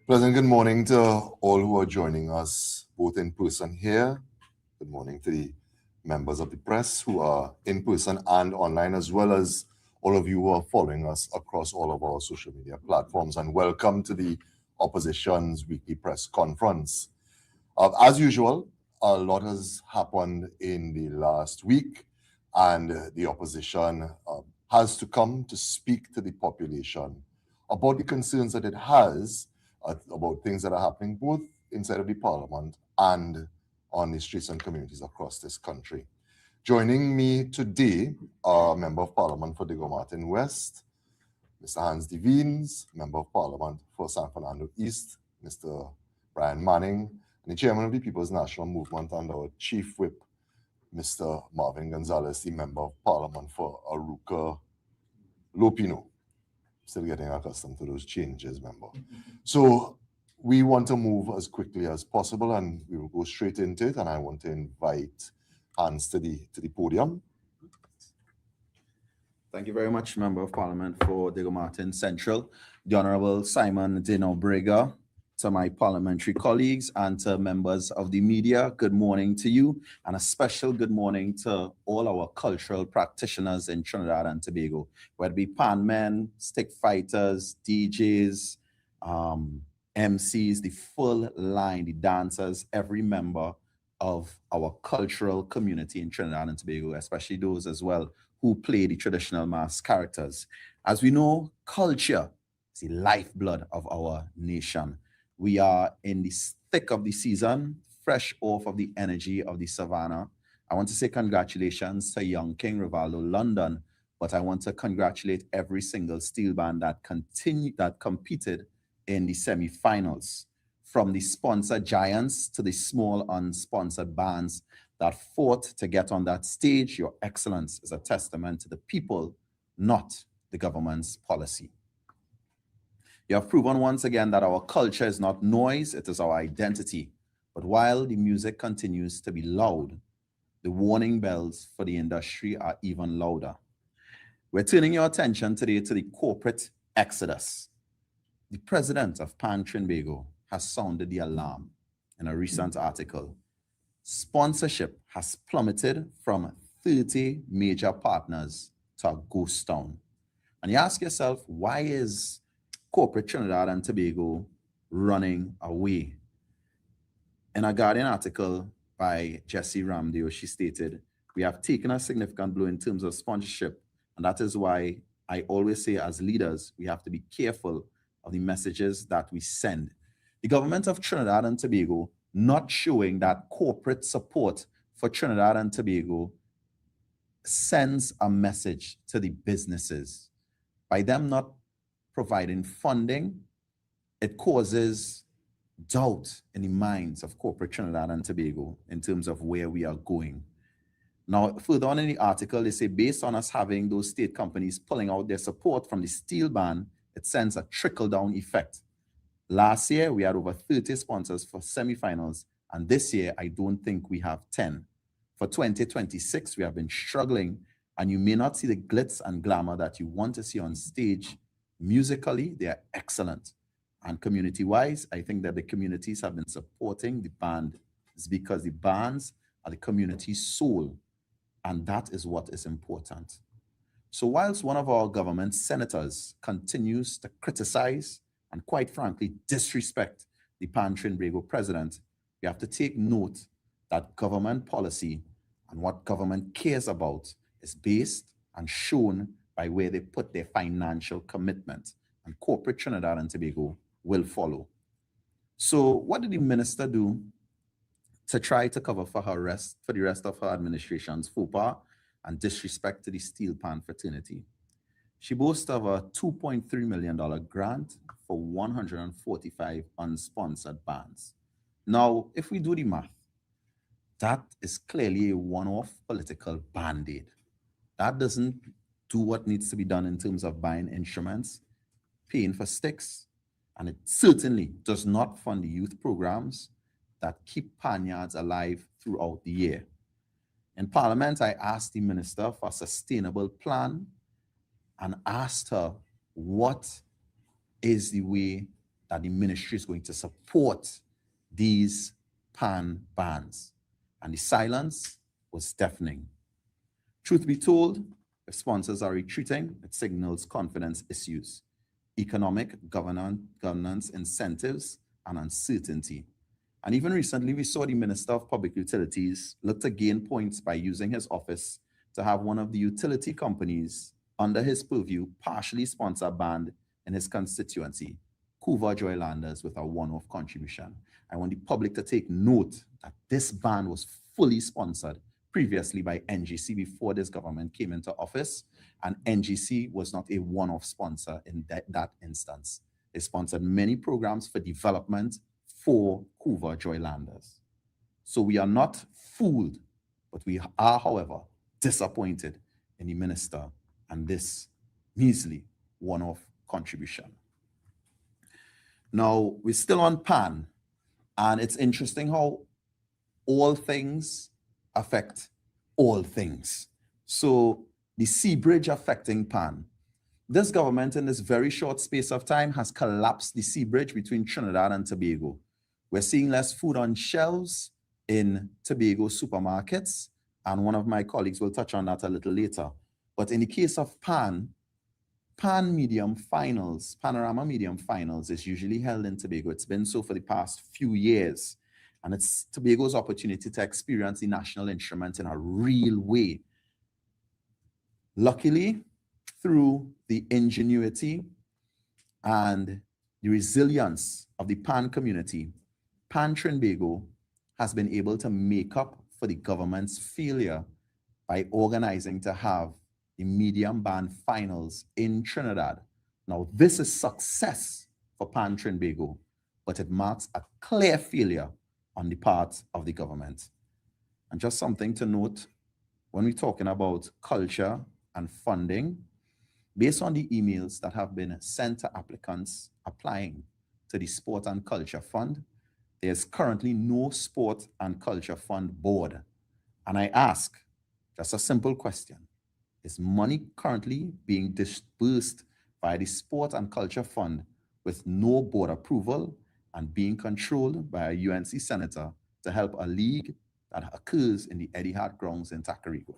Pleasant good morning to all who are joining us, both in person here. Good morning to the members of the press who are in person and online, as well as all of you who are following us across all of our social media platforms. And welcome to the Opposition's weekly press conference. As usual, a lot has happened in the last week, and the opposition has to come to speak to the population about the concerns that it has about things that are happening both inside of the parliament and on the streets and communities across this country. Joining me today are Member of Parliament for Diego Martin West, Mr. Hans Devines, Member of Parliament for San Fernando East, Mr. Brian Manning, and the Chairman of the People's National Movement and our Chief Whip, Mr. Marvin Gonzalez, the Member of Parliament for Aruca Lopino. Still getting accustomed to those changes, member. So we want to move as quickly as possible, and we will go straight into it. And I want to invite Hans to the podium. Thank you very much, Member of Parliament for Diego Martin Central, the Honorable Simon Dino Brega, to my parliamentary colleagues and to members of the media. Good morning to you, and a special good morning to all our cultural practitioners in Trinidad and Tobago, whether it be pan men, stick fighters, DJs, MCs, the full line, the dancers, every member of our cultural community in Trinidad and Tobago, especially those as well who play the traditional mask characters. As we know, culture is the lifeblood of our nation. We are in the thick of the season, fresh off of the energy of the savannah. I want to say congratulations to Young King Rivaldo London, but I want to congratulate every single steel band that competed in the semi-finals, from the sponsor giants to the small unsponsored bands that fought to get on that stage. Your excellence is a testament to the people, not the government's policy. You have proven once again that our culture is not noise, it is our identity. But while the music continues to be loud, the warning bells for the industry are even louder. We're turning your attention today to the corporate exodus. The president of Pan Trinbago has sounded the alarm in a recent article. Sponsorship has plummeted from 30 major partners to a ghost town. And you ask yourself, why is corporate Trinidad and Tobago running away? In a Guardian article by Jessie Ramdio, she stated, "We have taken a significant blow in terms of sponsorship, and that is why I always say as leaders, we have to be careful of the messages that we send." The government of Trinidad and Tobago not showing that corporate support for Trinidad and Tobago sends a message to the businesses. By them not providing funding, it causes doubt in the minds of corporate Trinidad and Tobago in terms of where we are going. Now, further on in the article, they say based on us having those state companies pulling out their support from the steel ban, it sends a trickle-down effect. Last year, we had over 30 sponsors for semifinals, and this year, I don't think we have 10. For 2026, we have been struggling, and you may not see the glitz and glamour that you want to see on stage. Musically, they are excellent. And community-wise, I think that the communities have been supporting the band. It's because the bands are the community's soul, and that is what is important. So whilst one of our government senators continues to criticize and quite frankly disrespect the Pan Trinbago president, we have to take note that government policy and what government cares about is based and shown by where they put their financial commitment, and corporate Trinidad and Tobago will follow. So what did the minister do to try to cover for the rest of her administration's faux pas and disrespect to the steel pan fraternity? She boasts of a $2.3 million grant for 145 unsponsored bands. Now, if we do the math, that is clearly a one-off political band-aid. That doesn't do what needs to be done in terms of buying instruments, paying for sticks, and it certainly does not fund the youth programs that keep panyards alive throughout the year. In Parliament, I asked the minister for a sustainable plan and asked her what is the way that the ministry is going to support these pan bans. And the silence was deafening. Truth be told, if sponsors are retreating, it signals confidence issues, economic governance incentives, and uncertainty. And even recently, we saw the Minister of Public Utilities look to gain points by using his office to have one of the utility companies under his purview partially sponsor a band in his constituency, Couva Joylanders, with a one-off contribution. I want the public to take note that this band was fully sponsored previously by NGC before this government came into office, and NGC was not a one-off sponsor in that instance. They sponsored many programs for development for Couva Joylanders. So we are not fooled, but we are, however, disappointed in the minister and this measly one-off contribution. Now, we're still on PAN, and it's interesting how all things affect all things. So the sea bridge affecting PAN. This government in this very short space of time has collapsed the sea bridge between Trinidad and Tobago. We're seeing less food on shelves in Tobago supermarkets, and one of my colleagues will touch on that a little later. But in the case of PAN Medium Finals, Panorama Medium Finals is usually held in Tobago. It's been so for the past few years. And it's Tobago's opportunity to experience the national instrument in a real way. Luckily, through the ingenuity and the resilience of the PAN community, PAN Trinbago has been able to make up for the government's failure by organizing to have the medium band finals in Trinidad. Now, this is success for PAN Trinbago, but it marks a clear failure on the part of the government. And just something to note, when we're talking about culture and funding, based on the emails that have been sent to applicants applying to the Sport and Culture Fund, there's currently no Sport and Culture Fund board. And I ask, just a simple question, is money currently being disbursed by the Sport and Culture Fund with no board approval and being controlled by a UNC senator to help a league that occurs in the Etihad grounds in Tacarigua?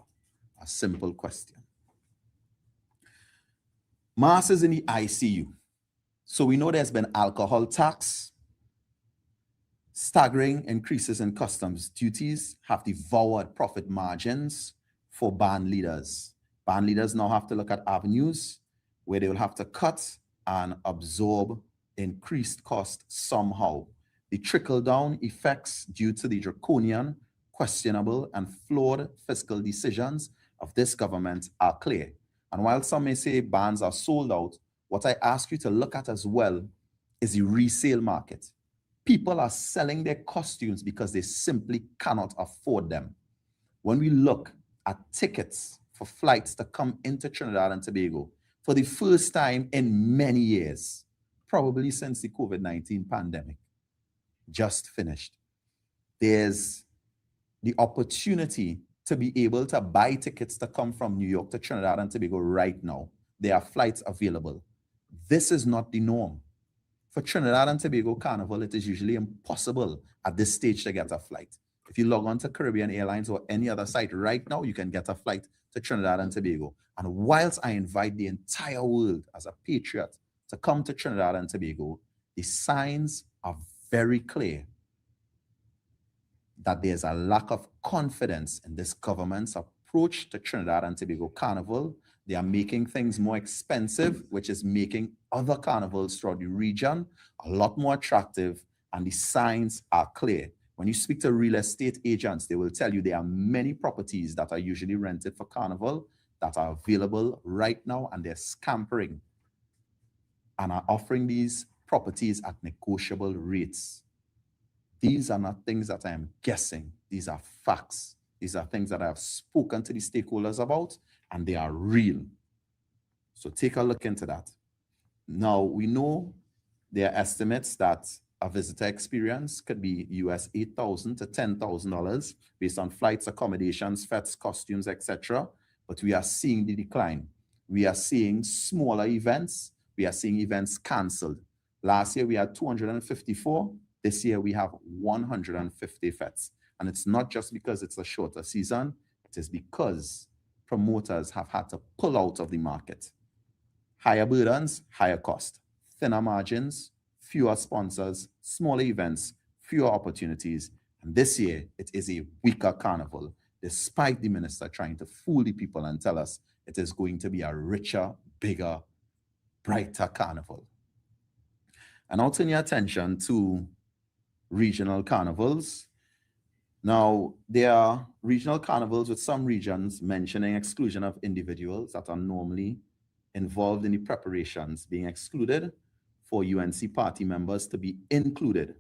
A simple question. Masses in the ICU. So we know there's been alcohol tax. Staggering increases in customs duties have devoured profit margins for band leaders. Band leaders now have to look at avenues where they will have to cut and absorb increased cost somehow. The trickle-down effects due to the draconian, questionable, and flawed fiscal decisions of this government are clear. And while some may say bands are sold out, what I ask you to look at as well is the resale market. People are selling their costumes because they simply cannot afford them. When we look at tickets for flights to come into Trinidad and Tobago for the first time in many years, probably since the COVID-19 pandemic just finished, there's the opportunity to be able to buy tickets to come from New York to Trinidad and Tobago right now. There are flights available. This is not the norm. For Trinidad and Tobago Carnival, it is usually impossible at this stage to get a flight. If you log on to Caribbean Airlines or any other site right now, you can get a flight to Trinidad and Tobago. And whilst I invite the entire world as a patriot to come to Trinidad and Tobago, the signs are very clear that there's a lack of confidence in this government's approach to Trinidad and Tobago Carnival. They are making things more expensive, which is making other carnivals throughout the region a lot more attractive, and the signs are clear. When you speak to real estate agents, they will tell you there are many properties that are usually rented for Carnival that are available right now, and they're scampering and are offering these properties at negotiable rates. These are not things that I am guessing. These are facts. These are things that I have spoken to the stakeholders about, and they are real. So take a look into that. Now, we know there are estimates that a visitor experience could be US $8,000 to $10,000 based on flights, accommodations, fetes, costumes, etc. But we are seeing the decline. We are seeing smaller events. We are seeing events canceled. Last year we had 254. This year we have 150 fets. And it's not just because it's a shorter season, it is because promoters have had to pull out of the market. Higher burdens, higher cost, thinner margins, fewer sponsors, smaller events, fewer opportunities. And this year, it is a weaker carnival, despite the minister trying to fool the people and tell us it is going to be a richer, bigger, brighter carnival. And I'll turn your attention to regional carnivals. Now, there are regional carnivals with some regions mentioning exclusion of individuals that are normally involved in the preparations being excluded for UNC party members to be included.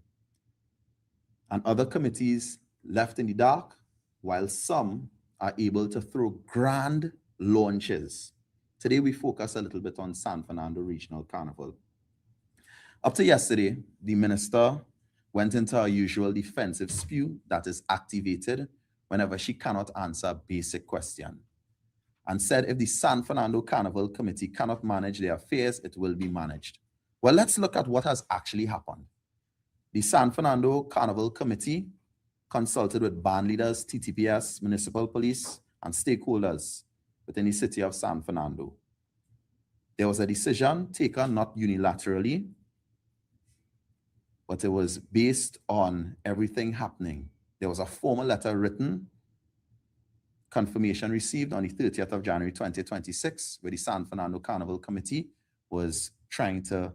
And other committees left in the dark, while some are able to throw grand launches. Today, we focus a little bit on San Fernando Regional Carnival. Up to yesterday, the minister went into her usual defensive spew that is activated whenever she cannot answer a basic question, and said if the San Fernando Carnival Committee cannot manage their affairs, it will be managed. Well, let's look at what has actually happened. The San Fernando Carnival Committee consulted with band leaders, TTPS, municipal police, and stakeholders within the city of San Fernando. There was a decision taken not unilaterally, but it was based on everything happening. There was a formal letter written, confirmation received on the 30th of January 2026, where the San Fernando Carnival Committee was trying to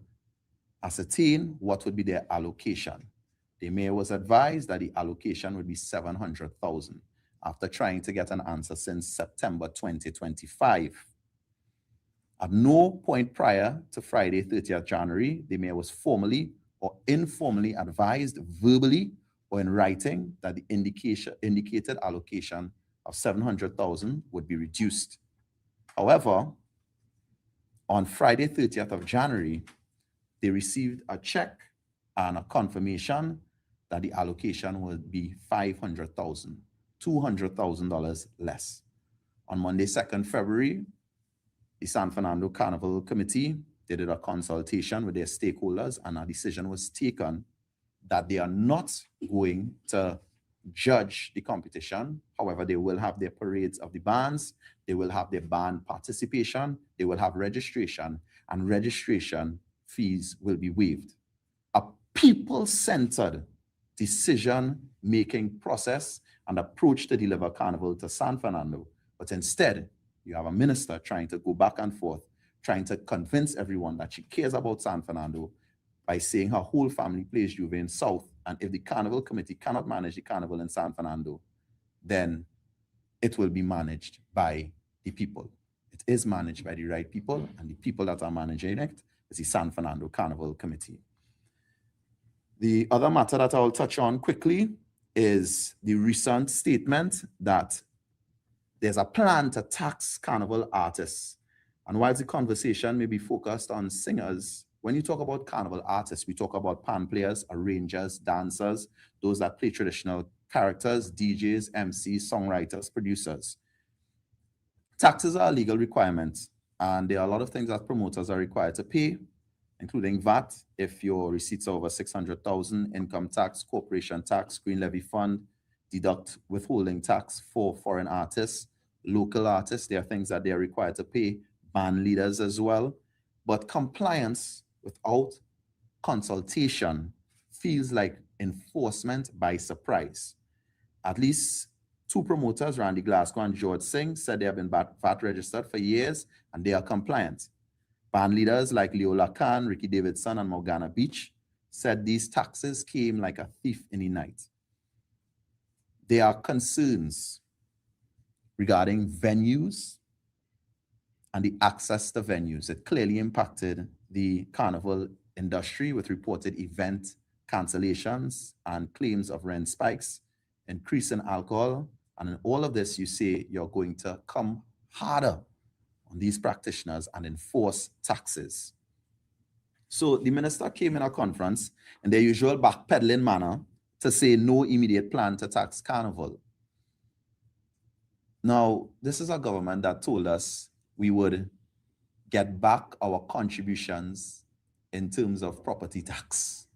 ascertain what would be their allocation. The mayor was advised that the allocation would be $700,000 after trying to get an answer since September 2025. At no point prior to Friday, 30th January, the mayor was formally or informally advised verbally or in writing that the indicated allocation of $700,000 would be reduced. However, on Friday, 30th of January, they received a check and a confirmation that the allocation would be $500,000, $200,000 less. On Monday, 2nd February, the San Fernando Carnival Committee did a consultation with their stakeholders, and a decision was taken that they are not going to judge the competition. However, they will have their parades of the bands, they will have their band participation, they will have registration, and registration fees will be waived. A people-centered decision-making process and approach to deliver Carnival to San Fernando. But instead, you have a minister trying to go back and forth, trying to convince everyone that she cares about San Fernando by saying her whole family plays Juve in South, and if the Carnival Committee cannot manage the Carnival in San Fernando, then it will be managed by the people. It is managed by the right people, and the people that are managing it is the San Fernando Carnival Committee. The other matter that I'll touch on quickly is the recent statement that there's a plan to tax carnival artists. And while the conversation may be focused on singers, when you talk about carnival artists, we talk about pan players, arrangers, dancers, those that play traditional characters, DJs, MCs, songwriters, producers. Taxes are a legal requirement, and there are a lot of things that promoters are required to pay, including VAT, if your receipts are over $600,000, income tax, corporation tax, green levy fund, deduct withholding tax for foreign artists, local artists. There are things that they are required to pay, band leaders as well. But compliance without consultation feels like enforcement by surprise. At least two promoters, Randy Glasgow and George Singh, said they have been VAT registered for years and they are compliant. Band leaders like Leo Lacan, Ricky Davidson, and Morgana Beach said these taxes came like a thief in the night. There are concerns regarding venues and the access to venues. It clearly impacted the carnival industry with reported event cancellations and claims of rent spikes, increase in alcohol. And in all of this, you say you're going to come harder on these practitioners and enforce taxes. So the minister came in a conference in their usual backpedaling manner to say no immediate plan to tax carnival. Now, this is a government that told us we would get back our contributions in terms of property tax.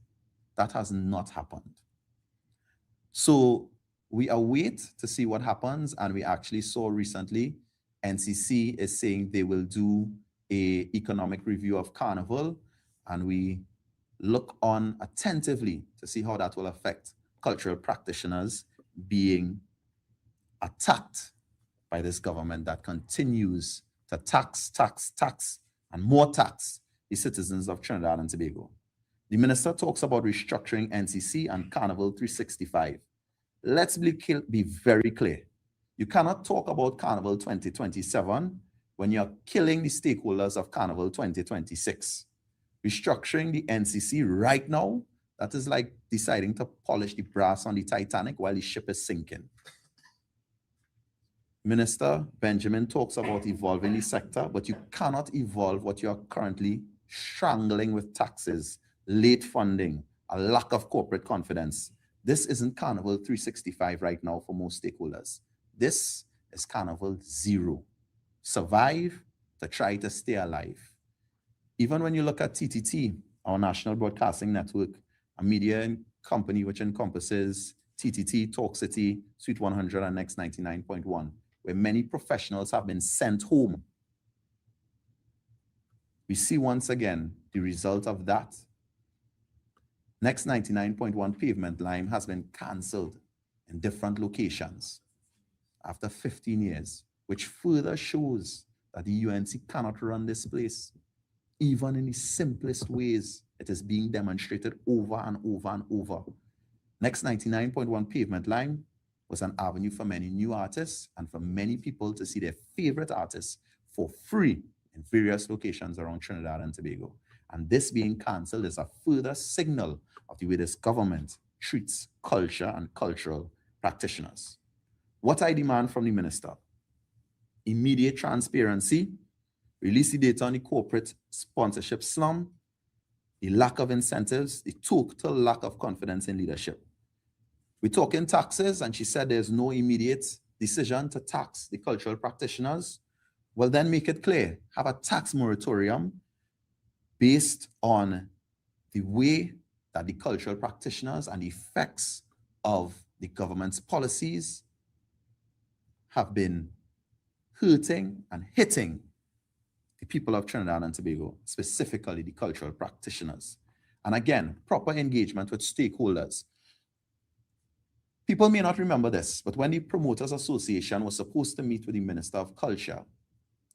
That has not happened. So we await to see what happens, and we actually saw recently NCC is saying they will do a economic review of Carnival, and we look on attentively to see how that will affect cultural practitioners being attacked by this government that continues to tax, and more tax the citizens of Trinidad and Tobago. The minister talks about restructuring NCC and Carnival 365. Let's be very clear. You cannot talk about Carnival 2027 when you're killing the stakeholders of Carnival 2026. Restructuring the NCC right now, that is like deciding to polish the brass on the Titanic while the ship is sinking. Minister Benjamin talks about evolving the sector, but you cannot evolve what you are currently strangling with taxes, late funding, a lack of corporate confidence. This isn't Carnival 365 right now for most stakeholders. This is Carnival 0. Survive to try to stay alive. Even when you look at TTT, our National Broadcasting Network, a media company which encompasses TTT, Talk City, Suite 100, and Next 99.1, where many professionals have been sent home. We see once again the result of that. Next 99.1 pavement line has been cancelled in different locations after 15 years, which further shows that the UNC cannot run this place. Even in the simplest ways, it is being demonstrated over and over and over. Next 99.1 pavement line was an avenue for many new artists and for many people to see their favorite artists for free in various locations around Trinidad and Tobago. And this being cancelled is a further signal of the way this government treats culture and cultural practitioners. What I demand from the minister: immediate transparency, release the data on the corporate sponsorship slum, the lack of incentives, the total lack of confidence in leadership. We're talking taxes, and she said there's no immediate decision to tax the cultural practitioners. Well, then make it clear. Have a tax moratorium based on the way that the cultural practitioners and the effects of the government's policies have been hurting and hitting the people of Trinidad and Tobago, specifically the cultural practitioners. And again, proper engagement with stakeholders. People may not remember this, but when the Promoters Association was supposed to meet with the Minister of Culture,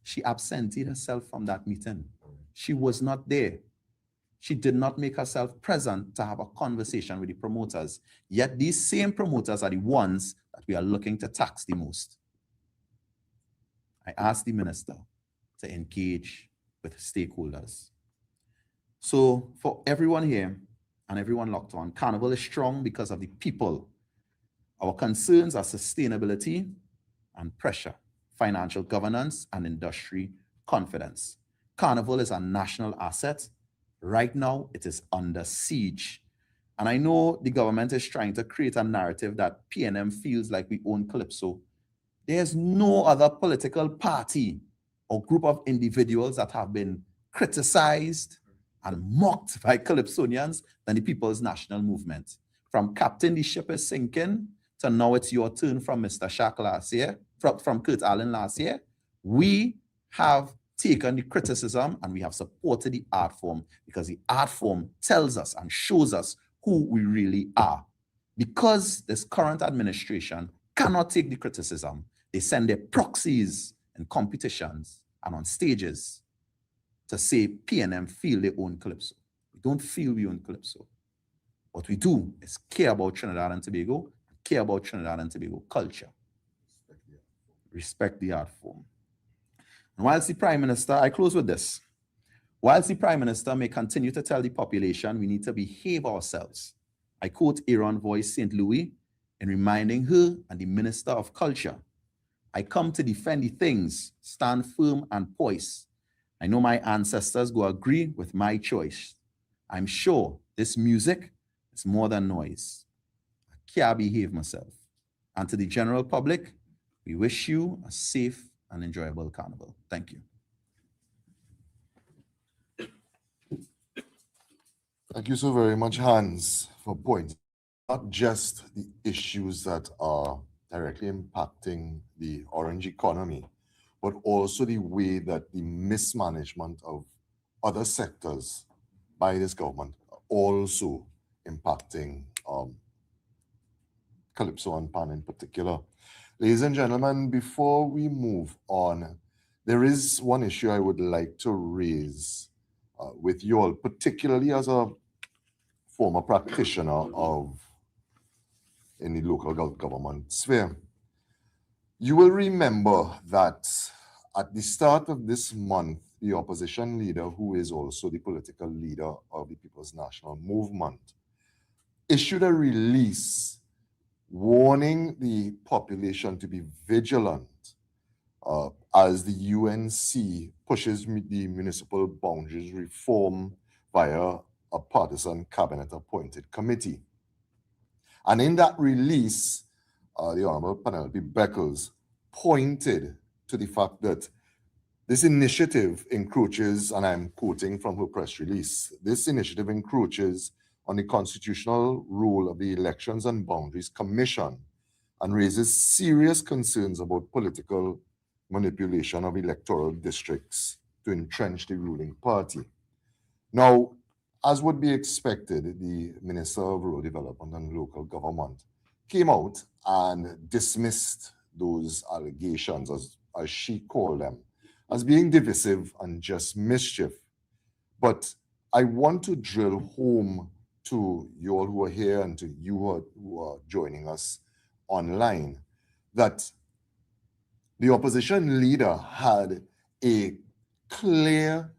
she absented herself from that meeting. She was not there. She did not make herself present to have a conversation with the promoters. Yet these same promoters are the ones that we are looking to tax the most. I asked the minister to engage with stakeholders. So for everyone here and everyone locked on, Carnival is strong because of the people. Our concerns are sustainability and pressure, financial governance, and industry confidence. Carnival is a national asset. Right now, it is under siege. And I know the government is trying to create a narrative that PNM feels like we own Calypso. There's no other political party or group of individuals that have been criticized and mocked by Calypsonians than the People's National Movement. From Captain the Ship is Sinking to now it's your turn from Mr. Shaq last year, from Kurt Allen last year, we have taken the criticism and we have supported the art form because the art form tells us and shows us who we really are. Because this current administration cannot take the criticism, they send their proxies in competitions and on stages to say PNM feel they own Calypso. We don't feel we own Calypso. What we do is care about Trinidad and Tobago, care about Trinidad and Tobago culture. Respect the art form. And whilst the Prime Minister, I close with this. Whilst the Prime Minister may continue to tell the population we need to behave ourselves, I quote Aaron Voice St. Louis in reminding her and the Minister of Culture, I come to defend the things, stand firm and poised. I know my ancestors will agree with my choice. I'm sure this music is more than noise. I can't behave myself. And to the general public, we wish you a safe and enjoyable carnival. Thank you. Thank you so very much, Hans, for pointing not just the issues that are directly impacting the orange economy, but also the way that the mismanagement of other sectors by this government are also impacting Calypso and Pan in particular. Ladies and gentlemen, before we move on, there is one issue I would like to raise with you all, particularly as a former practitioner in the local government sphere. You will remember that at the start of this month, the opposition leader, who is also the political leader of the People's National Movement, issued a release warning the population to be vigilant as the UNC pushes the municipal boundaries reform via a partisan cabinet-appointed committee. And in that release, the Honorable Penelope Beckles pointed to the fact that this initiative encroaches, and I'm quoting from her press release, this initiative encroaches on the constitutional role of the Elections and Boundaries Commission and raises serious concerns about political manipulation of electoral districts to entrench the ruling party. Now, as would be expected, the Minister of Rural Development and Local Government came out and dismissed those allegations, as she called them, as being divisive and just mischief. But I want to drill home to you all who are here and to you who are joining us online that the opposition leader had a clear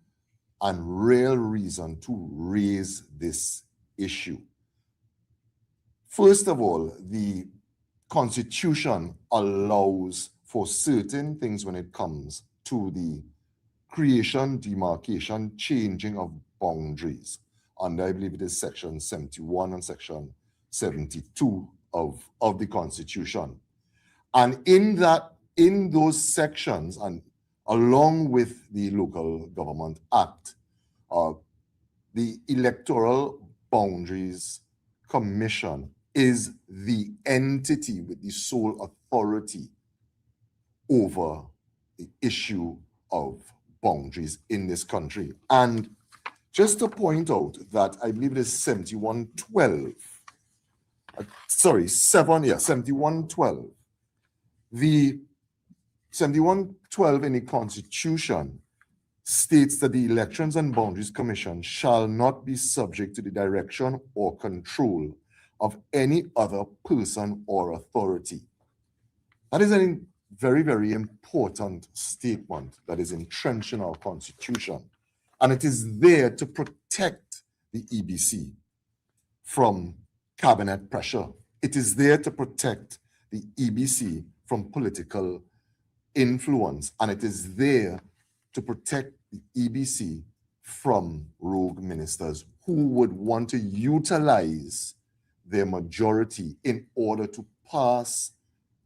and real reason to raise this issue. First of all, the Constitution allows for certain things when it comes to the creation, demarcation, changing of boundaries. Under, I believe it is Section 71 and Section 72 of the Constitution. And in those sections, and along with the Local Government Act, the Electoral Boundaries Commission is the entity with the sole authority over the issue of boundaries in this country. And just to point out that I believe it is 7112, 7112. The 7112 in the Constitution states that the Elections and Boundaries Commission shall not be subject to the direction or control of any other person or authority. That is a very, very important statement that is entrenched in our Constitution. And it is there to protect the EBC from cabinet pressure. It is there to protect the EBC from political influence. And it is there to protect the EBC from rogue ministers who would want to utilize their majority in order to pass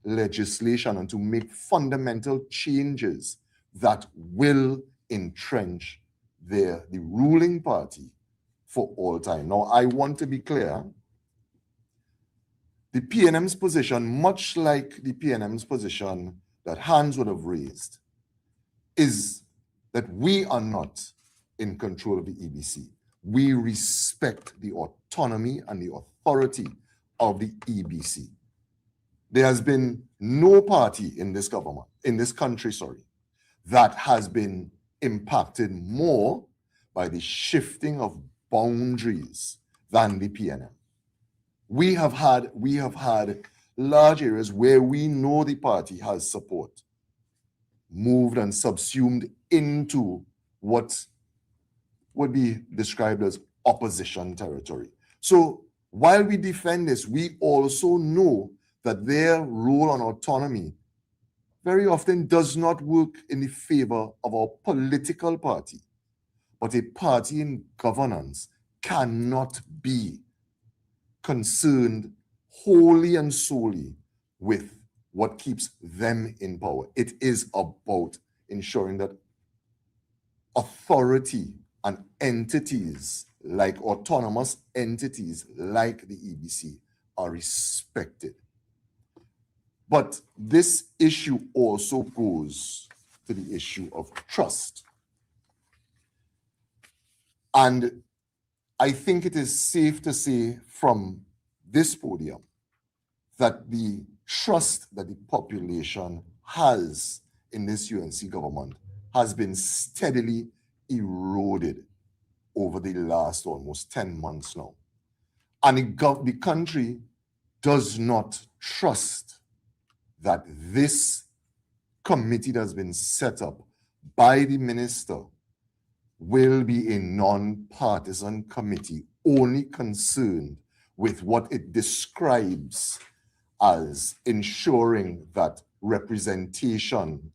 legislation and to make fundamental changes that will entrench the ruling party for all time. Now, I want to be clear. The PNM's position, much like the PNM's position that Hans would have raised, is that we are not in control of the EBC. We respect the autonomy and the authority of the EBC. There has been no party in this government, in this country, that has been impacted more by the shifting of boundaries than the PNM. We have had large areas where we know the party has support, moved and subsumed into what would be described as opposition territory. So while we defend this, we also know that their role on autonomy very often does not work in the favor of our political party. But a party in governance cannot be concerned wholly and solely with what keeps them in power. It is about ensuring that authority and entities like autonomous entities like the EBC, are respected. But this issue also goes to the issue of trust. And I think it is safe to say from this podium that the trust that the population has in this UNC government has been steadily eroded over the last almost 10 months now. And the country does not trust that this committee that has been set up by the minister will be a non-partisan committee only concerned with what it describes as ensuring that representation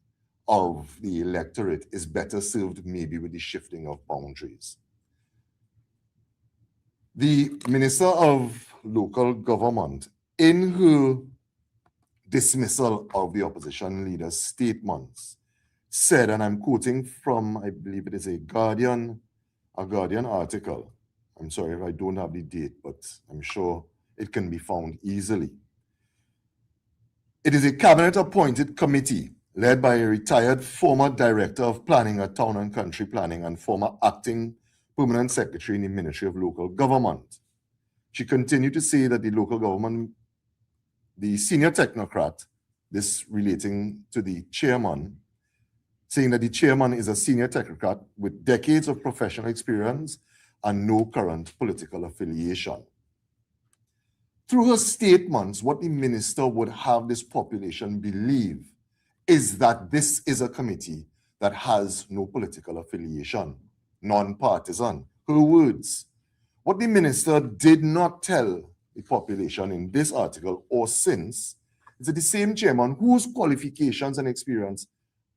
of the electorate is better served maybe with the shifting of boundaries. The Minister of Local Government, in her dismissal of the opposition leader's statements, said, and I'm quoting from, I believe it is a Guardian article. I'm sorry if I don't have the date, but I'm sure it can be found easily. It is a cabinet-appointed committee led by a retired former director of planning at Town and Country Planning and former acting permanent secretary in the Ministry of Local Government. She continued to say that the local government, the senior technocrat, this relating to the chairman, saying that the chairman is a senior technocrat with decades of professional experience and no current political affiliation. Through her statements, what the minister would have this population believe is that this is a committee that has no political affiliation, non-partisan. Her words. What the minister did not tell the population in this article or since is that the same chairman whose qualifications and experience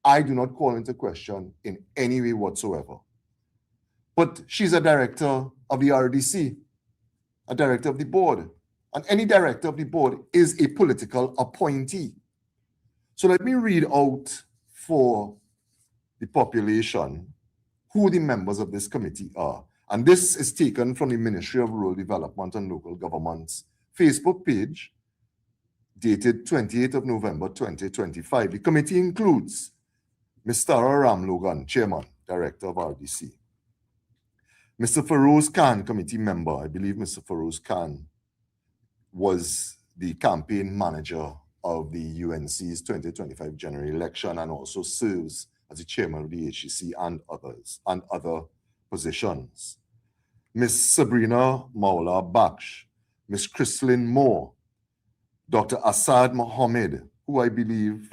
I do not call into question in any way whatsoever. But she's a director of the RDC, a director of the board, and any director of the board is a political appointee. So let me read out for the population who the members of this committee are. And this is taken from the Ministry of Rural Development and Local Government's Facebook page, dated 28th of November 2025. The committee includes Ms. Tara Ramlogan, Chairman, Director of RDC. Mr. Feroz Khan, committee member. I believe Mr. Feroz Khan was the campaign manager of the UNC's 2025 general election and also serves as the chairman of the HEC and other positions. Ms. Sabrina Maula Baksh, Ms. Chrislyn Moore, Dr. Asad Mohammed, who I believe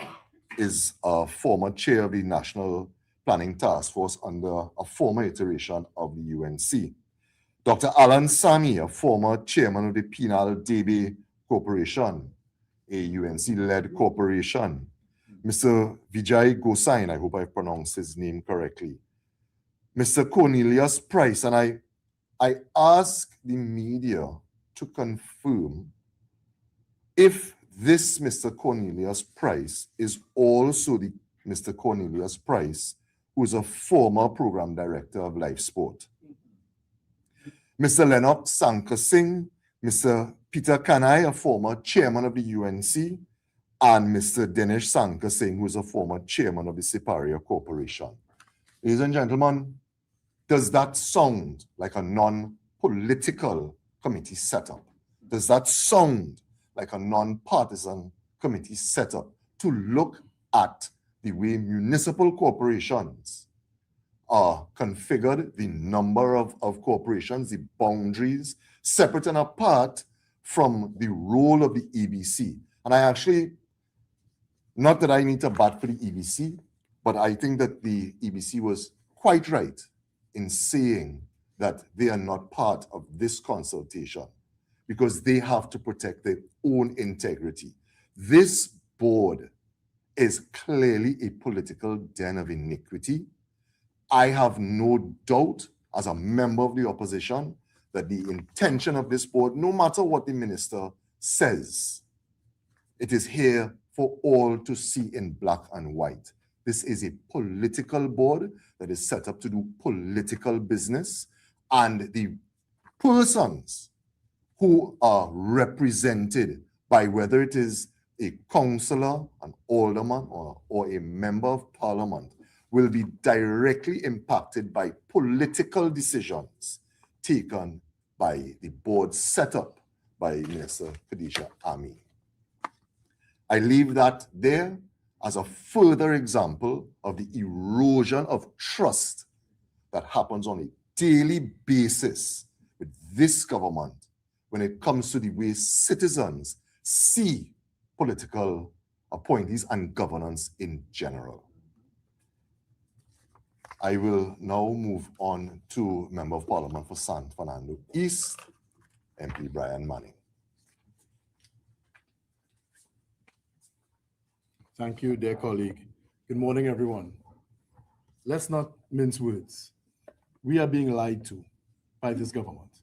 is a former chair of the National Planning Task Force under a former iteration of the UNC. Dr. Alan Sami, a former chairman of the Penal Debe Corporation, a UNC-led corporation. Mr. Vijay Gosain, I hope I pronounced his name correctly. Mr. Cornelius Price, and I ask the media to confirm if this Mr. Cornelius Price is also the Mr. Cornelius Price, who is a former program director of Life Sport. Mr. Lennox Sankar Singh, Mr. Peter Kanai, a former chairman of the UNC, and Mr. Dinesh Sankar Singh, who is a former chairman of the Siparia Corporation. Ladies and gentlemen, does that sound like a non-political committee setup? Does that sound like a non-partisan committee setup to look at the way municipal corporations are configured, the number of corporations, the boundaries, separate and apart from the role of the EBC? And I actually, not that I need to bat for the EBC, but I think that the EBC was quite right in saying that they are not part of this consultation because they have to protect their own integrity. This board is clearly a political den of iniquity. I have no doubt as a member of the opposition that the intention of this board, no matter what the minister says, it is here for all to see in black and white. This is a political board that is set up to do political business, and the persons who are represented by whether it is a councillor, an alderman, or a member of parliament will be directly impacted by political decisions taken by the board set up by Minister Khadija Ami. I leave that there as a further example of the erosion of trust that happens on a daily basis with this government when it comes to the way citizens see political appointees and governance in general. I will now move on to Member of Parliament for San Fernando East, MP Brian Manning. Thank you, dear colleague. Good morning, everyone. Let's not mince words. We are being lied to by this government.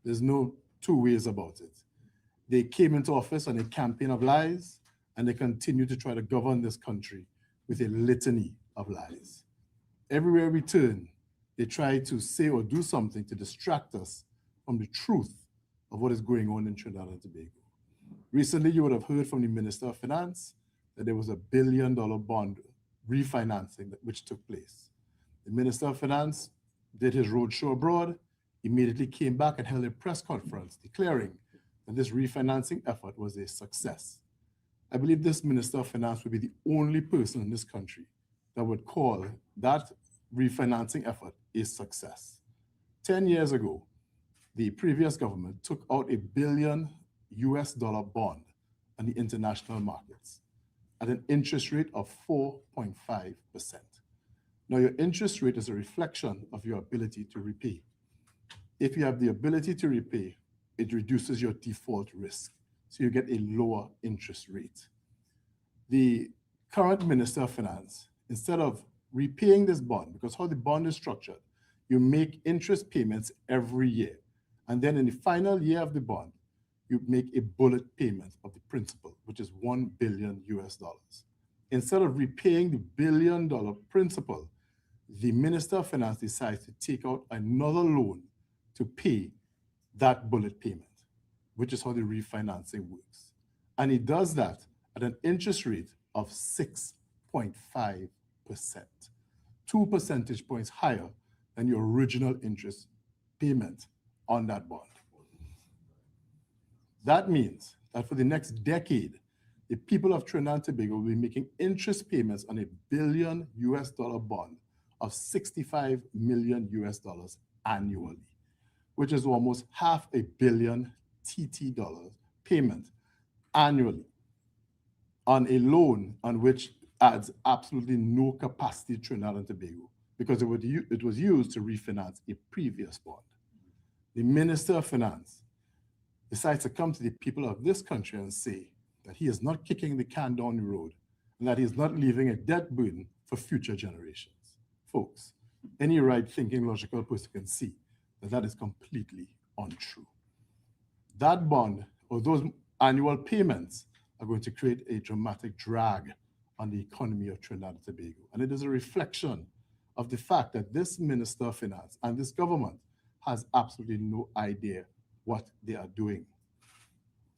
There's no two ways about it. They came into office on a campaign of lies, and they continue to try to govern this country with a litany of lies. Everywhere we turn, they try to say or do something to distract us from the truth of what is going on in Trinidad and Tobago. Recently, you would have heard from the Minister of Finance that there was a $1 billion bond refinancing which took place. The Minister of Finance did his roadshow abroad, immediately came back and held a press conference declaring that this refinancing effort was a success. I believe this Minister of Finance would be the only person in this country that would call that refinancing effort a success. 10 years ago, the previous government took out a $1 billion bond on the international markets at an interest rate of 4.5%. Now, your interest rate is a reflection of your ability to repay. If you have the ability to repay, it reduces your default risk, so you get a lower interest rate. The current Minister of Finance, instead of repaying this bond, because how the bond is structured, you make interest payments every year, and then in the final year of the bond, you make a bullet payment of the principal, which is $1 billion. Instead of repaying the $1 billion principal, the Minister of Finance decides to take out another loan to pay that bullet payment, which is how the refinancing works. And he does that at an interest rate of 6.5%, 2 percentage points higher than your original interest payment on that bond. That means that for the next decade, the people of Trinidad and Tobago will be making interest payments on a $1 billion bond of $65 million annually, which is almost $500 million TT dollars payment annually on a loan on which adds absolutely no capacity to Trinidad and Tobago because it was used to refinance a previous bond. The Minister of Finance decides to come to the people of this country and say that he is not kicking the can down the road and that he is not leaving a debt burden for future generations. Folks, any right-thinking, logical person can see that that is completely untrue. That bond or those annual payments are going to create a dramatic drag on the economy of Trinidad and Tobago. And it is a reflection of the fact that this Minister of Finance and this government has absolutely no idea what they are doing.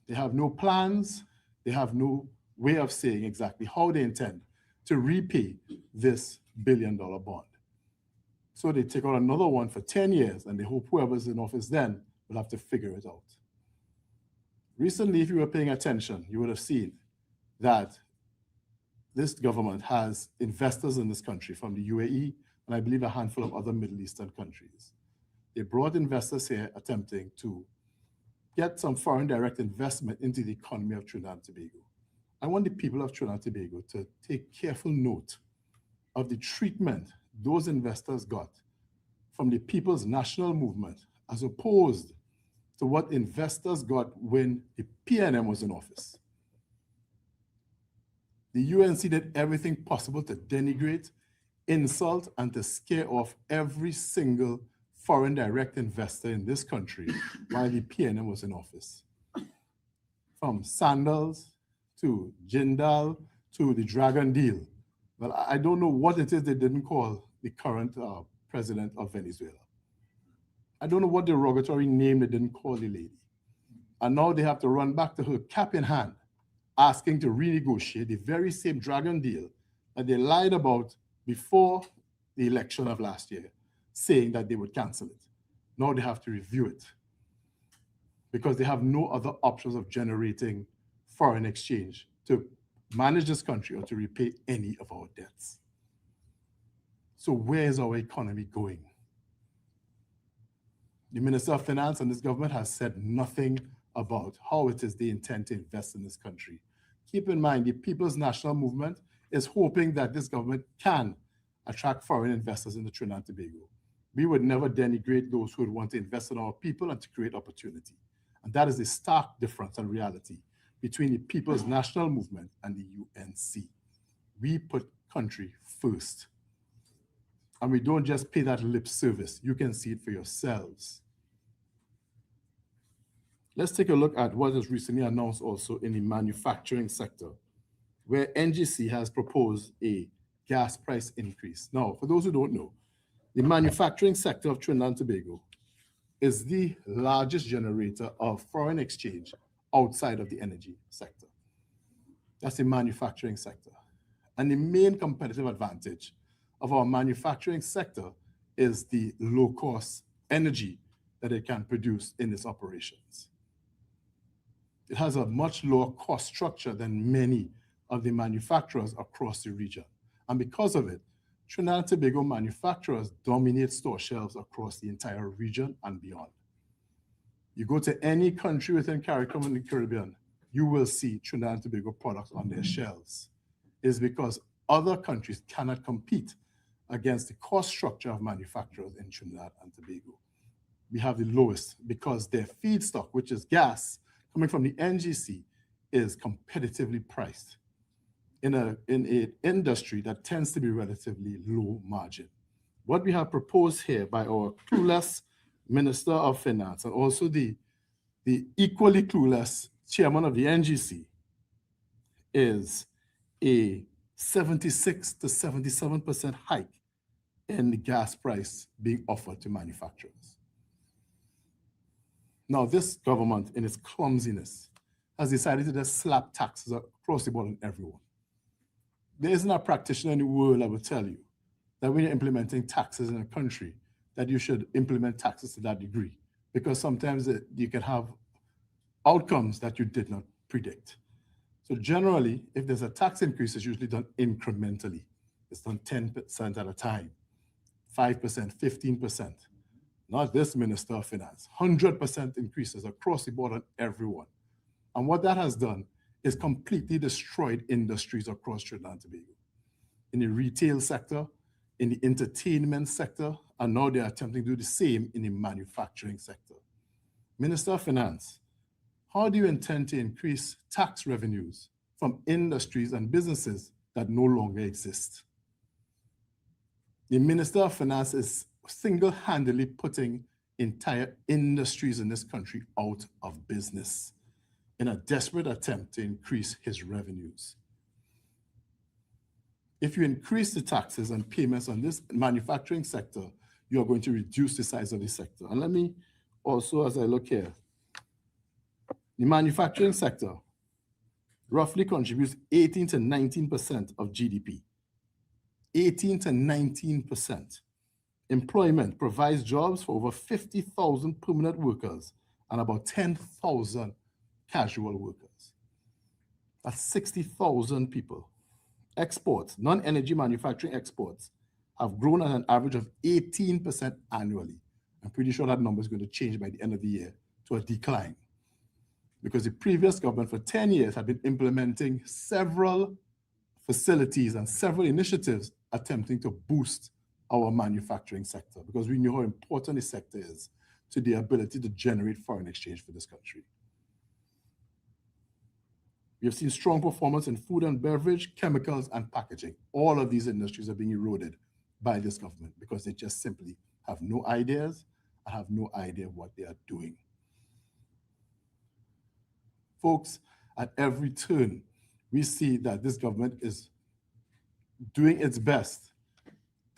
They have no plans. They have no way of saying exactly how they intend to repay this $1 billion bond. So they take out another one for 10 years and they hope whoever's in office then will have to figure it out. Recently, if you were paying attention, you would have seen that this government has investors in this country from the UAE and I believe a handful of other Middle Eastern countries. They brought investors here attempting to get some foreign direct investment into the economy of Trinidad and Tobago. I want the people of Trinidad and Tobago to take careful note of the treatment those investors got from the People's National Movement as opposed to what investors got when the PNM was in office. The UNC did everything possible to denigrate, insult, and to scare off every single foreign direct investor in this country while the PNM was in office. From sandals to Jindal to the Dragon deal. Well, I don't know what it is they didn't call the current president of Venezuela. I don't know what derogatory name they didn't call the lady. And now they have to run back to her cap in hand, asking to renegotiate the very same dragon deal that they lied about before the election of last year, saying that they would cancel it. Now they have to review it because they have no other options of generating foreign exchange to manage this country or to repay any of our debts. So where is our economy going? The Minister of Finance and this government has said nothing about how it is they intend to invest in this country. Keep in mind, the People's National Movement is hoping that this government can attract foreign investors into Trinidad and Tobago. We would never denigrate those who would want to invest in our people and to create opportunity. And that is the stark difference and reality between the People's National Movement and the UNC. We put country first. And we don't just pay that lip service. You can see it for yourselves. Let's take a look at what was recently announced also in the manufacturing sector, where NGC has proposed a gas price increase. Now, for those who don't know, the manufacturing sector of Trinidad and Tobago is the largest generator of foreign exchange outside of the energy sector. That's the manufacturing sector. And the main competitive advantage of our manufacturing sector is the low-cost energy that it can produce in its operations. It has a much lower cost structure than many of the manufacturers across the region. And because of it, Trinidad and Tobago manufacturers dominate store shelves across the entire region and beyond. You go to any country within CARICOM and the Caribbean, you will see Trinidad and Tobago products on their shelves. It's because other countries cannot compete against the cost structure of manufacturers in Trinidad and Tobago. We have the lowest because their feedstock, which is gas, coming from the NGC, is competitively priced in an industry that tends to be relatively low margin. What we have proposed here by our clueless Minister of Finance and also the equally clueless chairman of the NGC is a 76 to 77% hike in the gas price being offered to manufacturers. Now, this government, in its clumsiness, has decided to just slap taxes across the board on everyone. There isn't a practitioner in the world that will tell you that when you're implementing taxes in a country, that you should implement taxes to that degree, because sometimes you can have outcomes that you did not predict. So generally, if there's a tax increase, it's usually done incrementally. It's done 10% at a time, 5%, 15%. Not this Minister of Finance, 100% increases across the board on everyone. And what that has done is completely destroyed industries across Trinidad and Tobago. In the retail sector, in the entertainment sector, and now they're attempting to do the same in the manufacturing sector. Minister of Finance, how do you intend to increase tax revenues from industries and businesses that no longer exist? The Minister of Finance is single-handedly putting entire industries in this country out of business in a desperate attempt to increase his revenues. If you increase the taxes and payments on this manufacturing sector, you are going to reduce the size of the sector. And let me also, as I look here, the manufacturing sector roughly contributes 18 to 19% of GDP. 18 to 19%. Employment provides jobs for over 50,000 permanent workers and about 10,000 casual workers. That's 60,000 people. Exports, non-energy manufacturing exports, have grown at an average of 18% annually. I'm pretty sure that number is going to change by the end of the year to a decline, because the previous government for 10 years had been implementing several facilities and several initiatives attempting to boost our manufacturing sector, because we knew how important the sector is to the ability to generate foreign exchange for this country. We have seen strong performance in food and beverage, chemicals, and packaging. All of these industries are being eroded by this government because they just simply have no ideas and have no idea what they are doing. Folks, at every turn, we see that this government is doing its best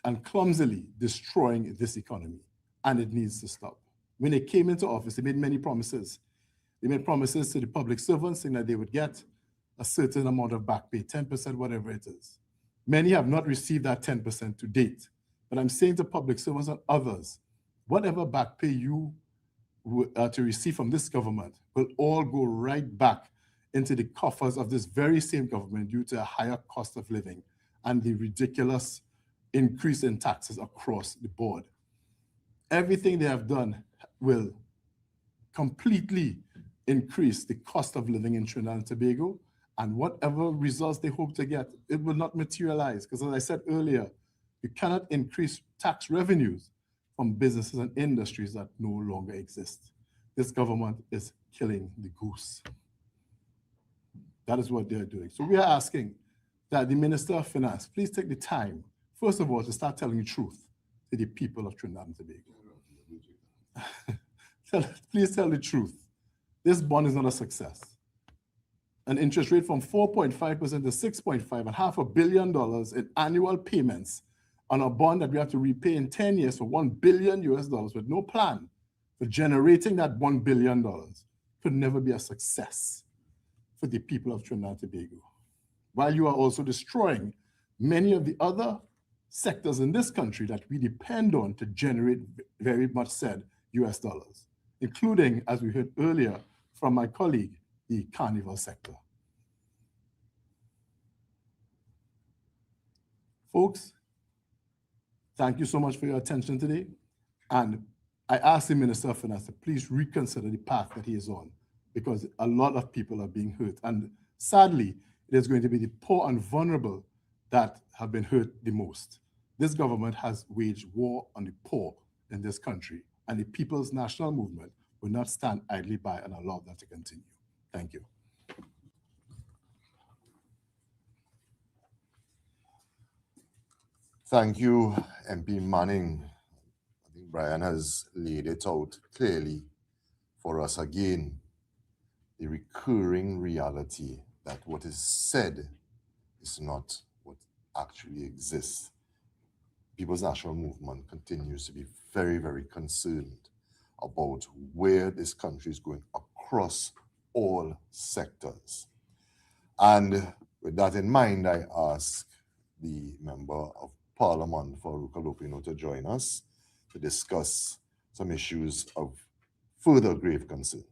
and clumsily destroying this economy, and it needs to stop. When they came into office, they made many promises. They made promises to the public servants saying that they would get a certain amount of back pay, 10%, whatever it is. Many have not received that 10% to date. But I'm saying to public servants and others, whatever back pay you are to receive from this government will all go right back into the coffers of this very same government due to a higher cost of living and the ridiculous increase in taxes across the board. Everything they have done will completely increase the cost of living in Trinidad and Tobago, and whatever results they hope to get, it will not materialize. Because as I said earlier, you cannot increase tax revenues from businesses and industries that no longer exist. This government is killing the goose. That is what they're doing. So we are asking that the Minister of Finance, please take the time, first of all, to start telling the truth to the people of Trinidad and Tobago. Please tell the truth. This bond is not a success. An interest rate from 4.5% to 6.5 and $500 million in annual payments on a bond that we have to repay in 10 years for $1 billion with no plan for generating that $1 billion could never be a success for the people of Trinidad and Tobago. While you are also destroying many of the other sectors in this country that we depend on to generate very much said US dollars, including, as we heard earlier from my colleague, the carnival sector. Folks, thank you so much for your attention today. And I ask the Minister of Finance to please reconsider the path that he is on, because a lot of people are being hurt. And sadly, it is going to be the poor and vulnerable that have been hurt the most. This government has waged war on the poor in this country, and the People's National Movement will not stand idly by and allow that to continue. Thank you. Thank you, MP Manning. I think Brian has laid it out clearly for us again, the recurring reality that what is said is not what actually exists. People's National Movement continues to be very, very concerned about where this country is going across all sectors. And with that in mind, I ask the Member of Parliament for Rukalopino to join us to discuss some issues of further grave concern.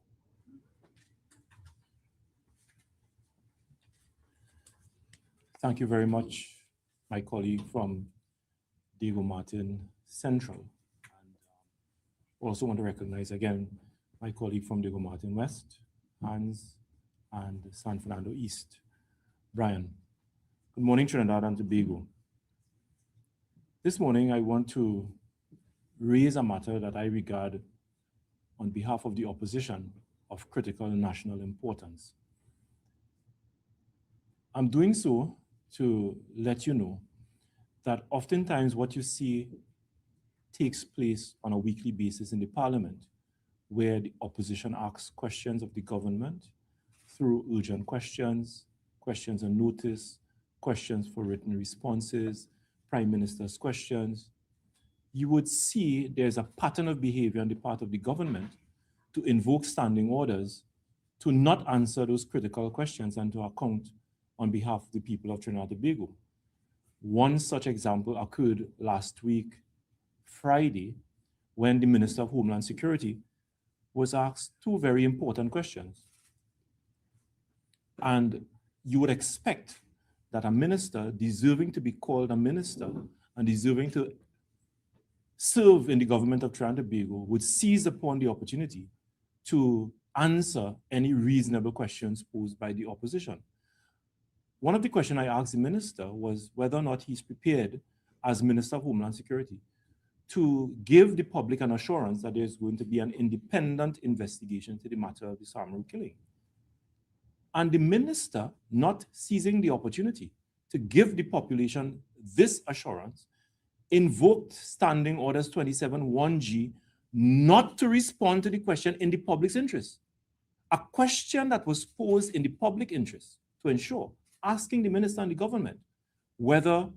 Thank you very much, my colleague from Diego Martin Central. And also want to recognize again my colleague from Diego Martin West, Hans, and San Fernando East, Brian. Good morning, Trinidad and Tobago. This morning, I want to raise a matter that I regard on behalf of the opposition of critical national importance. I'm doing so to let you know that oftentimes what you see takes place on a weekly basis in the parliament, where the opposition asks questions of the government through urgent questions, questions on notice, questions for written responses, Prime Minister's questions. You would see there's a pattern of behavior on the part of the government to invoke standing orders to not answer those critical questions and to account on behalf of the people of Trinidad and Tobago. One such example occurred last week, Friday, when the Minister of Homeland Security was asked two very important questions. And you would expect that a minister deserving to be called a minister and deserving to serve in the government of Trinidad and Tobago would seize upon the opportunity to answer any reasonable questions posed by the opposition. One of the questions I asked the minister was whether or not he's prepared as Minister of Homeland Security to give the public an assurance that there's going to be an independent investigation to the matter of the Samaru killing. And the minister, not seizing the opportunity to give the population this assurance, invoked Standing Orders 27(1)G not to respond to the question in the public's interest. A question that was posed in the public interest to ensure, asking the minister and the government whether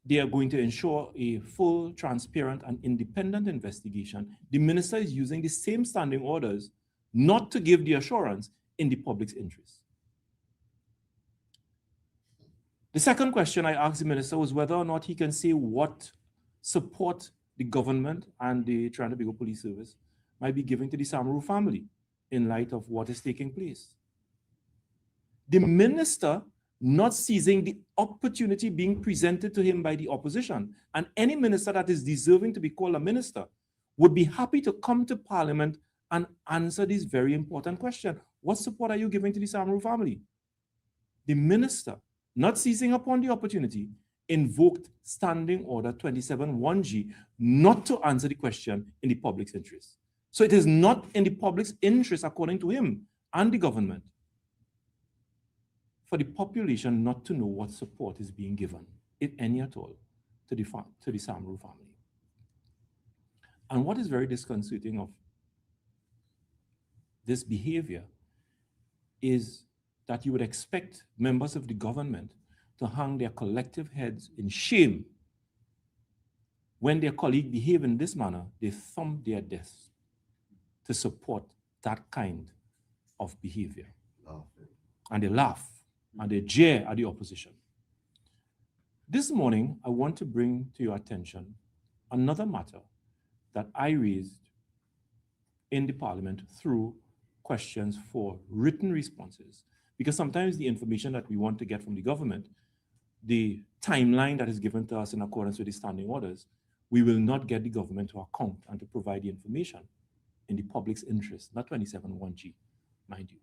they are going to ensure a full, transparent, and independent investigation, the minister is using the same standing orders not to give the assurance in the public's interest. The second question I asked the minister was whether or not he can say what support the government and the Trinidad and Tobago Police Service might be giving to the Samaru family in light of what is taking place. The minister not seizing the opportunity being presented to him by the opposition, and any minister that is deserving to be called a minister would be happy to come to Parliament and answer this very important question. What support are you giving to the Samaru family? The minister, not seizing upon the opportunity, invoked Standing Order 27-1G not to answer the question in the public's interest. So it is not in the public's interest, according to him and the government, for the population not to know what support is being given, if any at all, to the Samaru family. And what is very disconcerting of this behavior is that you would expect members of the government to hang their collective heads in shame when their colleague behave in this manner. They thumb their desks to support that kind of behavior. And they laugh and they jeer at the opposition. This morning, I want to bring to your attention another matter that I raised in the Parliament through questions for written responses, because sometimes the information that we want to get from the government, the timeline that is given to us in accordance with the standing orders, we will not get the government to account and to provide the information in the public's interest, not 27-1G, mind you.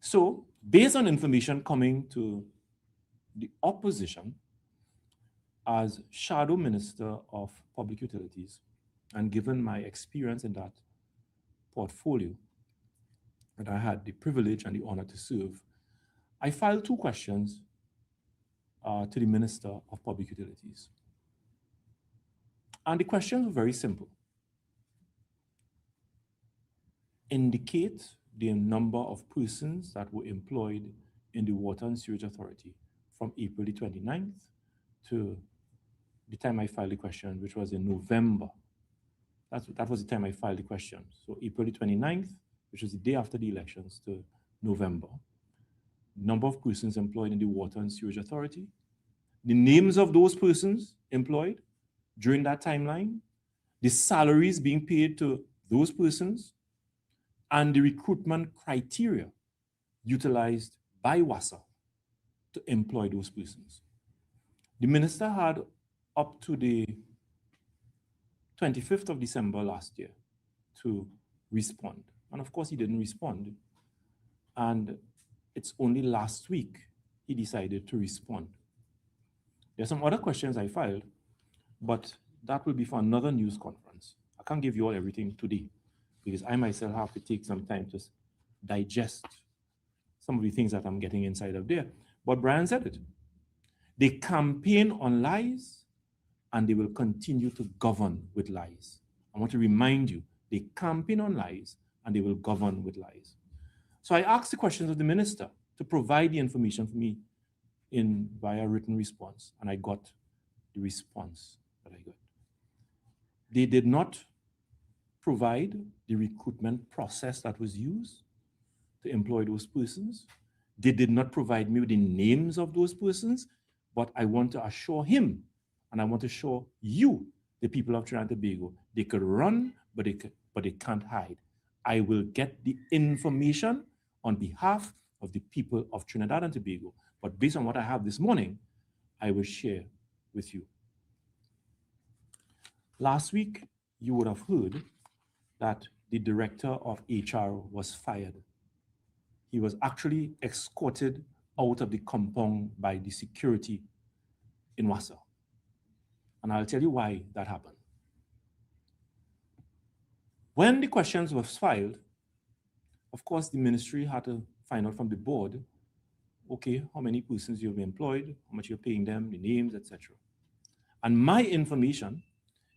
So, based on information coming to the opposition, as Shadow Minister of Public Utilities, and given my experience in that portfolio that I had the privilege and the honor to serve, I filed two questions to the Minister of Public Utilities. And the questions were very simple. Indicate the number of persons that were employed in the Water and Sewage Authority from April the 29th to the time I filed the question, which was in November. That was the time I filed the question. So April the 29th, which was the day after the elections, to November. Number of persons employed in the Water and Sewage Authority, the names of those persons employed during that timeline, the salaries being paid to those persons, and the recruitment criteria utilized by WASA to employ those persons. The minister had up to the 25th of December last year to respond. And of course, he didn't respond. And it's only last week he decided to respond. There are some other questions I filed, but that will be for another news conference. I can't give you all everything today because I myself have to take some time to digest some of the things that I'm getting inside of there. But Brian said it. They campaign on lies and they will continue to govern with lies. I want to remind you, they campaign on lies and they will govern with lies. So I asked the questions of the minister to provide the information for me via written response, and I got the response that I got. They did not provide the recruitment process that was used to employ those persons. They did not provide me with the names of those persons, but I want to assure him, and I want to assure you, the people of Trinidad and Tobago, they could run, but they can't hide. I will get the information on behalf of the people of Trinidad and Tobago, but based on what I have this morning, I will share with you. Last week, you would have heard that the director of HR was fired. He was actually escorted out of the compound by the security in Wassa. And I'll tell you why that happened. When the questions were filed, of course, the ministry had to find out from the board, okay, how many persons you've employed, how much you're paying them, the names, etc. And my information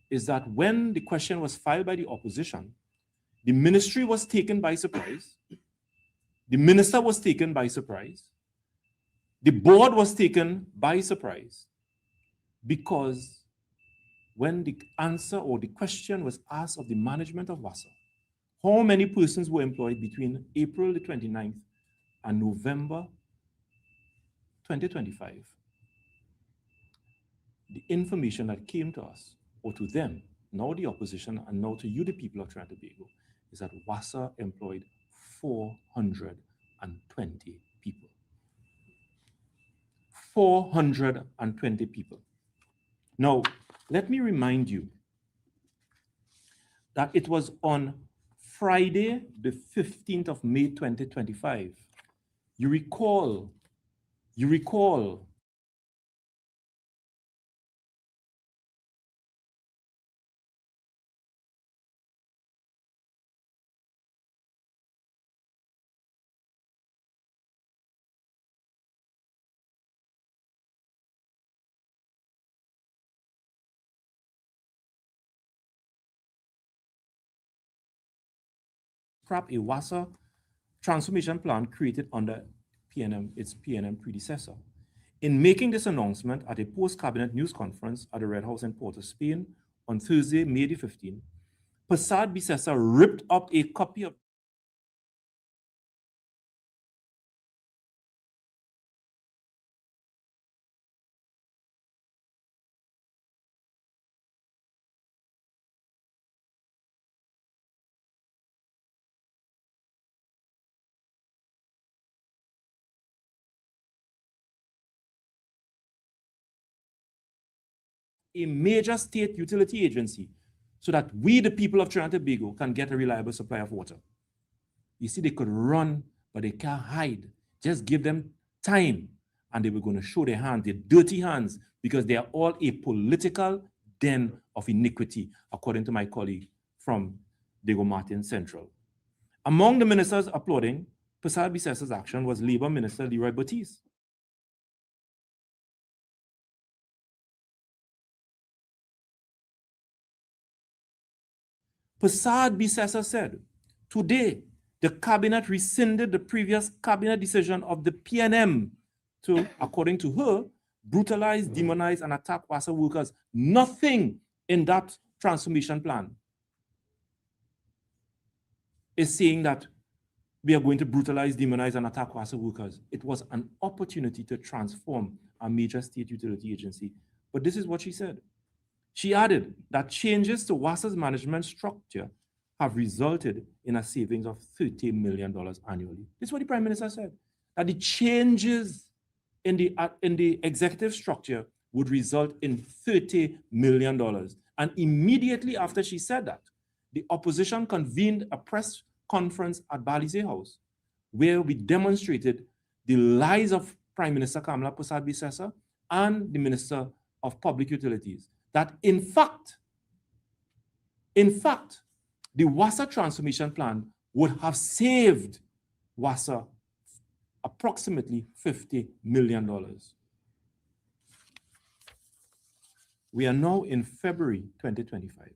is that when the question was filed by the opposition, the ministry was taken by surprise, the minister was taken by surprise, the board was taken by surprise, because when the answer or the question was asked of the management of WASA, how many persons were employed between April the 29th and November 2025, the information that came to us, or to them, now the opposition, and now to you, the people of Trinidad and Tobago, is that WASA employed 420 people. 420 people. Now, let me remind you that it was on Friday, the 15th of May, 2025. You recall, scrap a WASA transformation plan created under PNM, its PNM predecessor. In making this announcement at a post-cabinet news conference at the Red House in Port of Spain on Thursday, May the 15th, Prasad Bisesa ripped up a copy of a major state utility agency so that we, the people of Trinidad and Tobago, can get a reliable supply of water. You see, they could run, but they can't hide. Just give them time, and they were going to show their hands, their dirty hands, because they are all a political den of iniquity, according to my colleague from Diego Martin Central. Among the ministers applauding Prasad Bisesa's action was Labour Minister Leroy Baptiste. Prasad Bisesa said, today, the cabinet rescinded the previous cabinet decision of the PNM to, according to her, brutalize, demonize, and attack WASA workers. Nothing in that transformation plan is saying that we are going to brutalize, demonize, and attack WASA workers. It was an opportunity to transform a major state utility agency. But this is what she said. She added that changes to WASA's management structure have resulted in a savings of $30 million annually. This is what the Prime Minister said, that the changes in the executive structure would result in $30 million. And immediately after she said that, the opposition convened a press conference at Balize House, where we demonstrated the lies of Prime Minister Kamala Prasad Bisesa and the Minister of Public Utilities, that in fact, the WASA transformation plan would have saved WASA approximately $50 million. We are now in February 2025.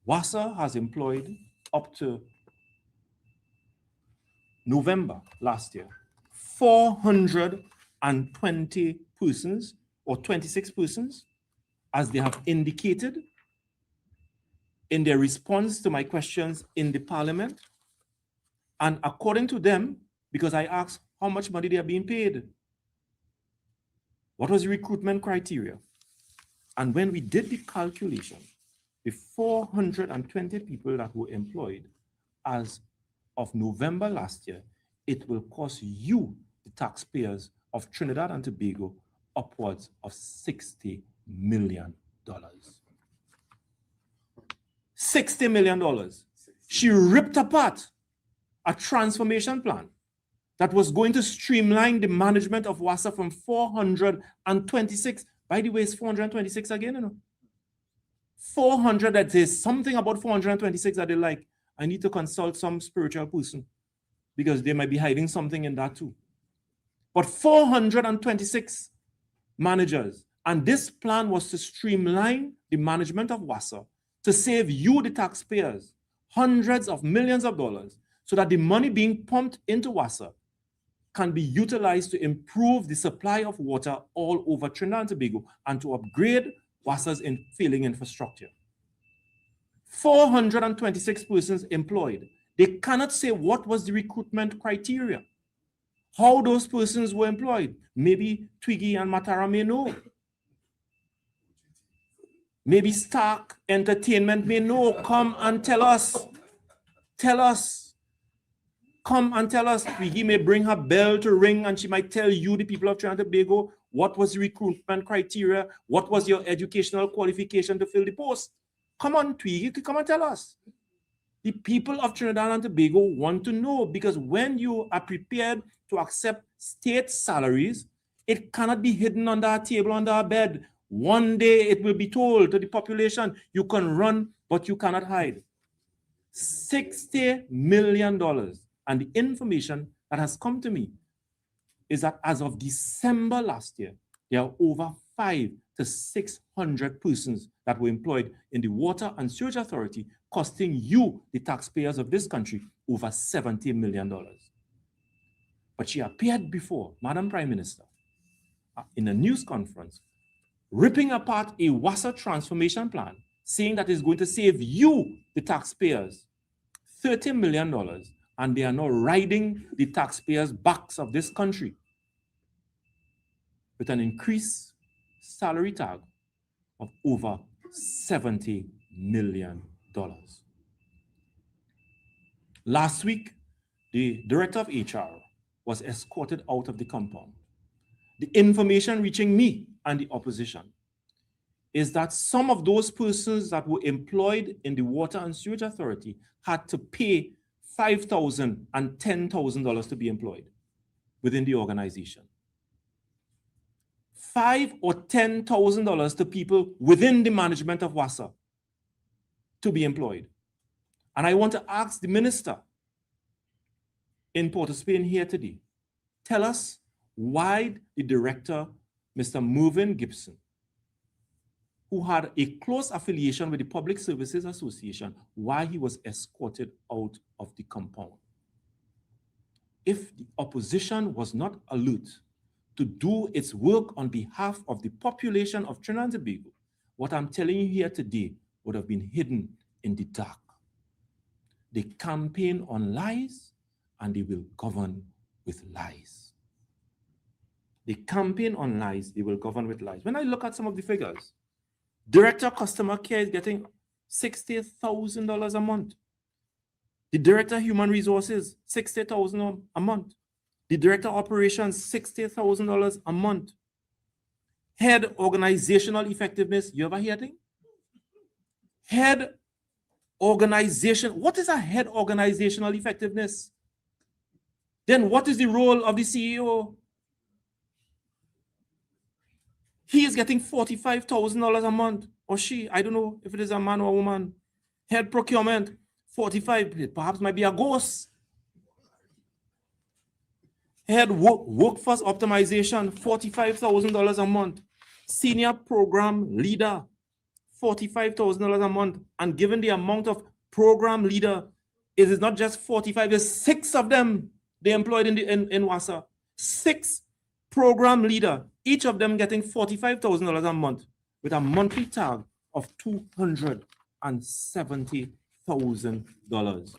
WASA has employed up to November last year, 420 persons or 26 persons, as they have indicated in their response to my questions in the parliament. And according to them, because I asked how much money they are being paid, what was the recruitment criteria? And when we did the calculation, the 420 people that were employed as of November last year, it will cost you, the taxpayers of Trinidad and Tobago, upwards of $60 million. $60 million. She ripped apart a transformation plan that was going to streamline the management of WASA from 426. By the way, it's 426 again, you know. 400, that says something about 426 that they like. I need to consult some spiritual person because they might be hiding something in that too. But 426 managers. And this plan was to streamline the management of WASA to save you, the taxpayers, hundreds of millions of dollars so that the money being pumped into WASA can be utilized to improve the supply of water all over Trinidad and Tobago and to upgrade WASA's failing infrastructure. 426 persons employed. They cannot say what was the recruitment criteria, how those persons were employed. Maybe Twiggy and Matara may know. Maybe Stark Entertainment may know. Come and tell us. Tell us. Come and tell us. Twiggy may bring her bell to ring and she might tell you, the people of Trinidad and Tobago, what was the recruitment criteria? What was your educational qualification to fill the post? Come on, Twiggy, come and tell us. The people of Trinidad and Tobago want to know, because when you are prepared to accept state salaries, it cannot be hidden under a table, under a bed. One day it will be told to the population, you can run, but you cannot hide. $60 million. And the information that has come to me is that as of December last year, there are over 500 to 600 persons that were employed in the Water and Sewage Authority, costing you, the taxpayers of this country, over $70 million. But she appeared before Madam Prime Minister in a news conference, ripping apart a WASA transformation plan, saying that it's going to save you, the taxpayers, $30 million, and they are now riding the taxpayers' backs of this country with an increased salary tag of over $70 million. Last week, the director of HR was escorted out of the compound. The information reaching me and the opposition is that some of those persons that were employed in the Water and Sewage Authority had to pay $5,000 and $10,000 to be employed within the organization. $5,000 or $10,000 to people within the management of WASA to be employed. And I want to ask the minister in Port of Spain here today, tell us why the director, Mr. Mervyn Gibson, who had a close affiliation with the Public Services Association, why he was escorted out of the compound. If the opposition was not alert to do its work on behalf of the population of Trinidad and Tobago, what I'm telling you here today would have been hidden in the dark. They campaign on lies and they will govern with lies. They campaign on lies, they will govern with lies. When I look at some of the figures, Director of Customer Care is getting $60,000 a month. The Director of Human Resources, $60,000 a month. The Director of Operations, $60,000 a month. Head Organizational Effectiveness, you ever hear that? Head Organization, what is a head organizational effectiveness? Then what is the role of the CEO? He is getting $45,000 a month, or she, I don't know if it is a man or a woman. Head procurement, 45, it perhaps might be a ghost. Head workforce optimization, $45,000 a month. Senior program leader, $45,000 a month. And given the amount of program leader, it is not just 45, there's 6 of them they employed in WASA. 6 program leader, each of them getting $45,000 a month with a monthly tag of $270,000.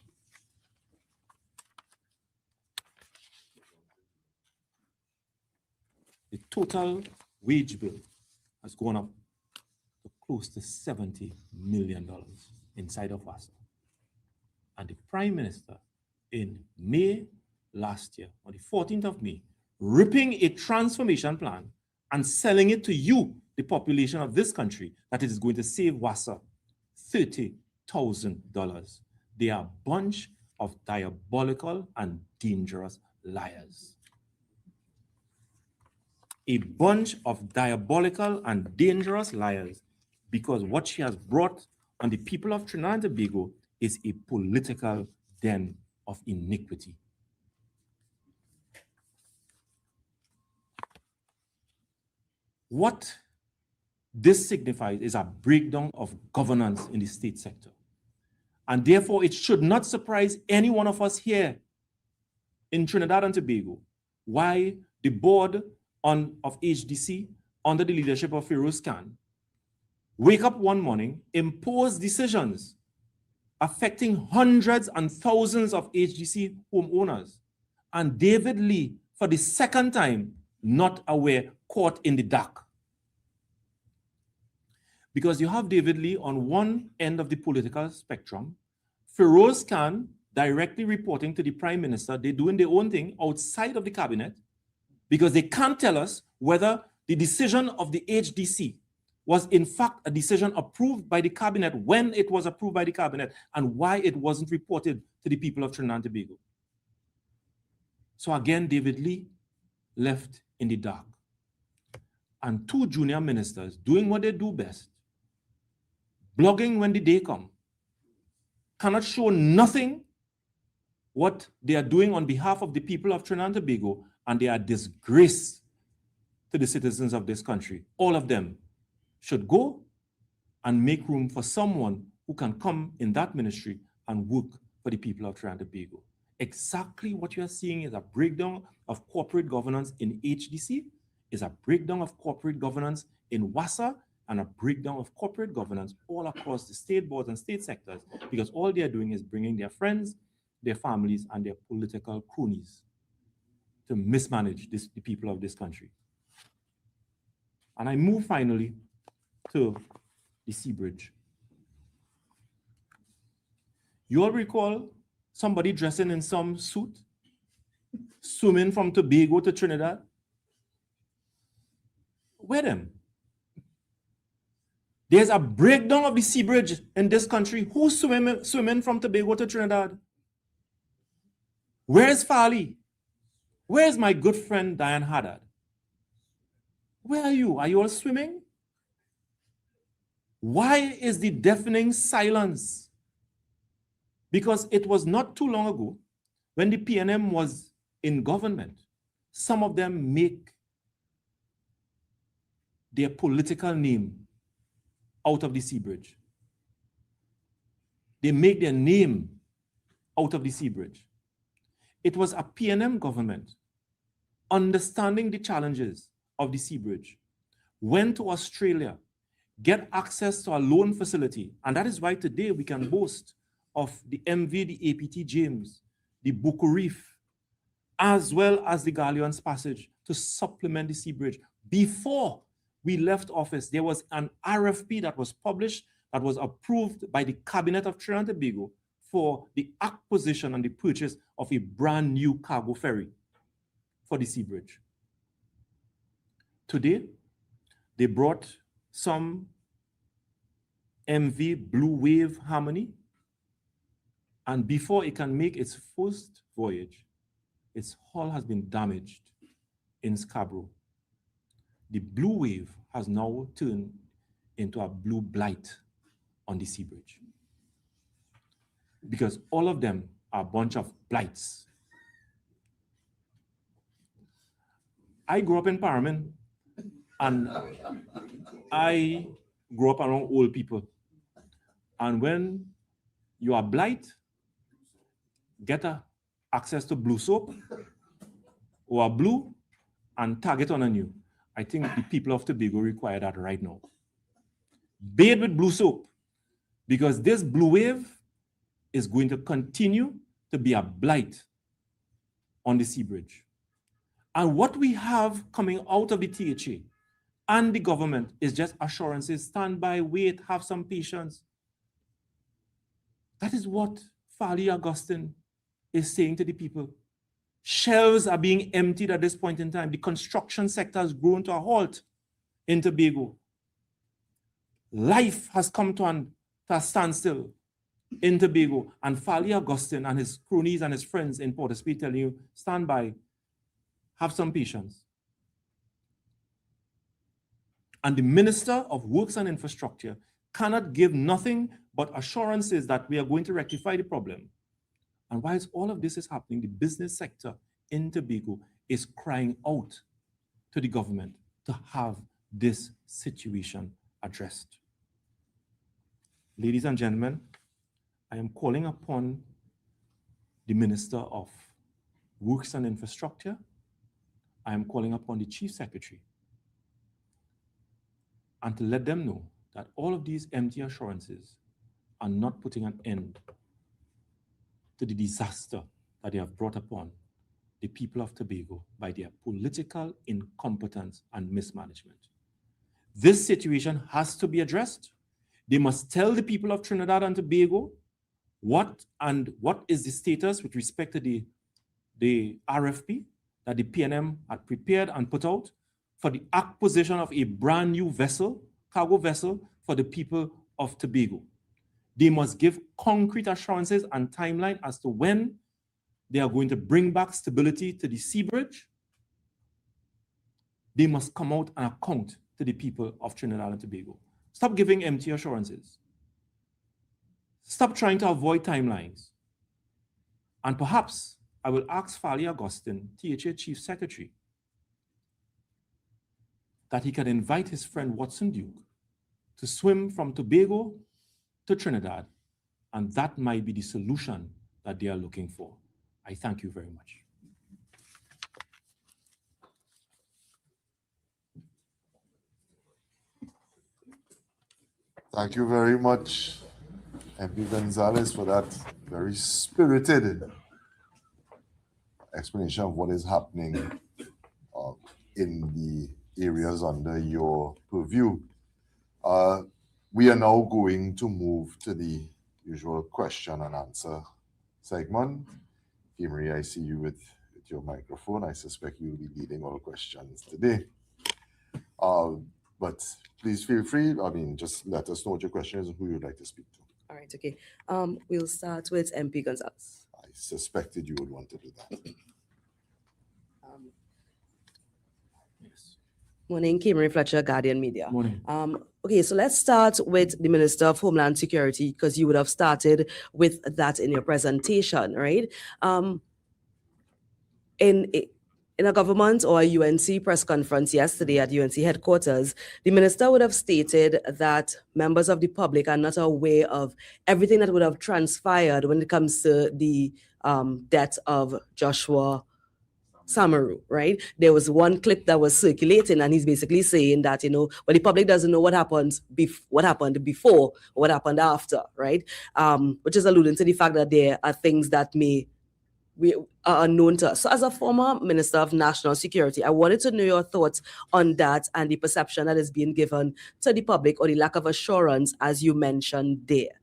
The total wage bill has gone up to close to $70 million inside of WASA. And the Prime Minister in May last year, on the 14th of May, ripping a transformation plan and selling it to you, the population of this country, that it is going to save WASA $30,000. They are a bunch of diabolical and dangerous liars. A bunch of diabolical and dangerous liars, because what she has brought on the people of Trinidad and Tobago is a political den of iniquity. What this signifies is a breakdown of governance in the state sector. And therefore, it should not surprise any one of us here in Trinidad and Tobago why the board of HDC, under the leadership of Feroz Khan, wake up one morning, impose decisions affecting hundreds and thousands of HDC homeowners, and David Lee, for the second time, not aware, caught in the dark. Because you have David Lee on one end of the political spectrum, Feroz Khan directly reporting to the Prime Minister, they're doing their own thing outside of the cabinet, because they can't tell us whether the decision of the HDC was in fact a decision approved by the cabinet, when it was approved by the cabinet, and why it wasn't reported to the people of Trinidad and Tobago. So again, David Lee left in the dark. And two junior ministers doing what they do best, blogging when the day comes, cannot show nothing what they are doing on behalf of the people of Trinidad and Tobago, and they are disgrace to the citizens of this country. All of them should go and make room for someone who can come in that ministry and work for the people of Trinidad and Tobago. Exactly what you are seeing is a breakdown of corporate governance in HDC, is a breakdown of corporate governance in WASA, and a breakdown of corporate governance all across the state boards and state sectors, because all they are doing is bringing their friends, their families, and their political cronies to mismanage the people of this country. And I move finally to the Sea Bridge. You all recall somebody dressing in some suit, swimming from Tobago to Trinidad? Where them? There's a breakdown of the Sea Bridge in this country. Who's swimming from Tobago to Trinidad? Where's Farley? Where's my good friend Diane Haddad? Where are you? Are you all swimming? Why is the deafening silence? Because it was not too long ago when the PNM was in government, some of them make their political name out of the Sea Bridge. They make their name out of the Sea Bridge. It was a PNM government, understanding the challenges of the Sea Bridge, went to Australia, get access to a loan facility, and that is why today we can boast of the MV, the APT James, the Buku Reef, as well as the Galleon's Passage to supplement the Sea Bridge. Before we left office, there was an RFP that was published, that was approved by the Cabinet of Trinidad and Tobago for the acquisition and the purchase of a brand new cargo ferry for the Sea Bridge. Today, they brought some MV Blue Wave Harmony, and before it can make its first voyage, its hull has been damaged in Scarborough. The Blue Wave has now turned into a blue blight on the Sea Bridge, because all of them are a bunch of blights. I grew up in Paramin, and I grew up around old people. And when you are blight, get access to blue soap or a blue and tag it on you. I think the people of Tobago require that right now. Bathe with blue soap, because this blue wave is going to continue to be a blight on the Sea Bridge. And what we have coming out of the THA and the government is just assurances: stand by, wait, have some patience. That is what Farley Augustine is saying to the people. Shelves are being emptied at this point in time. The construction sector has grown to a halt in Tobago. Life has come to a standstill in Tobago, and Farley Augustine and his cronies and his friends in Port of Spain telling you, stand by, have some patience. And the Minister of Works and Infrastructure cannot give nothing but assurances that we are going to rectify the problem. And whilst all of this is happening, the business sector in Tobago is crying out to the government to have this situation addressed. Ladies and gentlemen, I am calling upon the Minister of Works and Infrastructure I am calling upon the Chief Secretary and to let them know that all of these empty assurances are not putting an end to the disaster that they have brought upon the people of Tobago by their political incompetence and mismanagement. This situation has to be addressed. They must tell the people of Trinidad and Tobago what is the status with respect to the RFP that the PNM had prepared and put out for the acquisition of a brand new vessel, cargo vessel, for the people of Tobago. They must give concrete assurances and timeline as to when they are going to bring back stability to the sea bridge. They must come out and account to the people of Trinidad and Tobago. Stop giving empty assurances. Stop trying to avoid timelines. And perhaps I will ask Fali Augustine, THA Chief Secretary, that he can invite his friend Watson Duke to swim from Tobago to Trinidad, and that might be the solution that they are looking for. I thank you very much. Thank you very much, MP Gonzalez, for that very spirited explanation of what is happening in the areas under your purview. We are now going to move to the usual question and answer segment. Marie, I see you with your microphone. I suspect you'll be leading all questions today. But please feel free. I mean, just let us know what your question is and who you'd like to speak to. All right, okay. We'll start with MP Gonzalez. I suspected you would want to do that. Yes. Morning, Kimberly Fletcher, Guardian Media. Morning. Okay, so let's start with the Minister of Homeland Security, because you would have started with that in your presentation, right? In a government or a UNC press conference yesterday at UNC headquarters, the minister would have stated that members of the public are not aware of everything that would have transpired when it comes to the death of Joshua Samaru, right? There was one clip that was circulating, and he's basically saying that, well, the public doesn't know what happened before, or what happened after, right? Which is alluding to the fact that there are things that are unknown to us. So as a former Minister of National Security, I wanted to know your thoughts on that and the perception that is being given to the public, or the lack of assurance, as you mentioned there.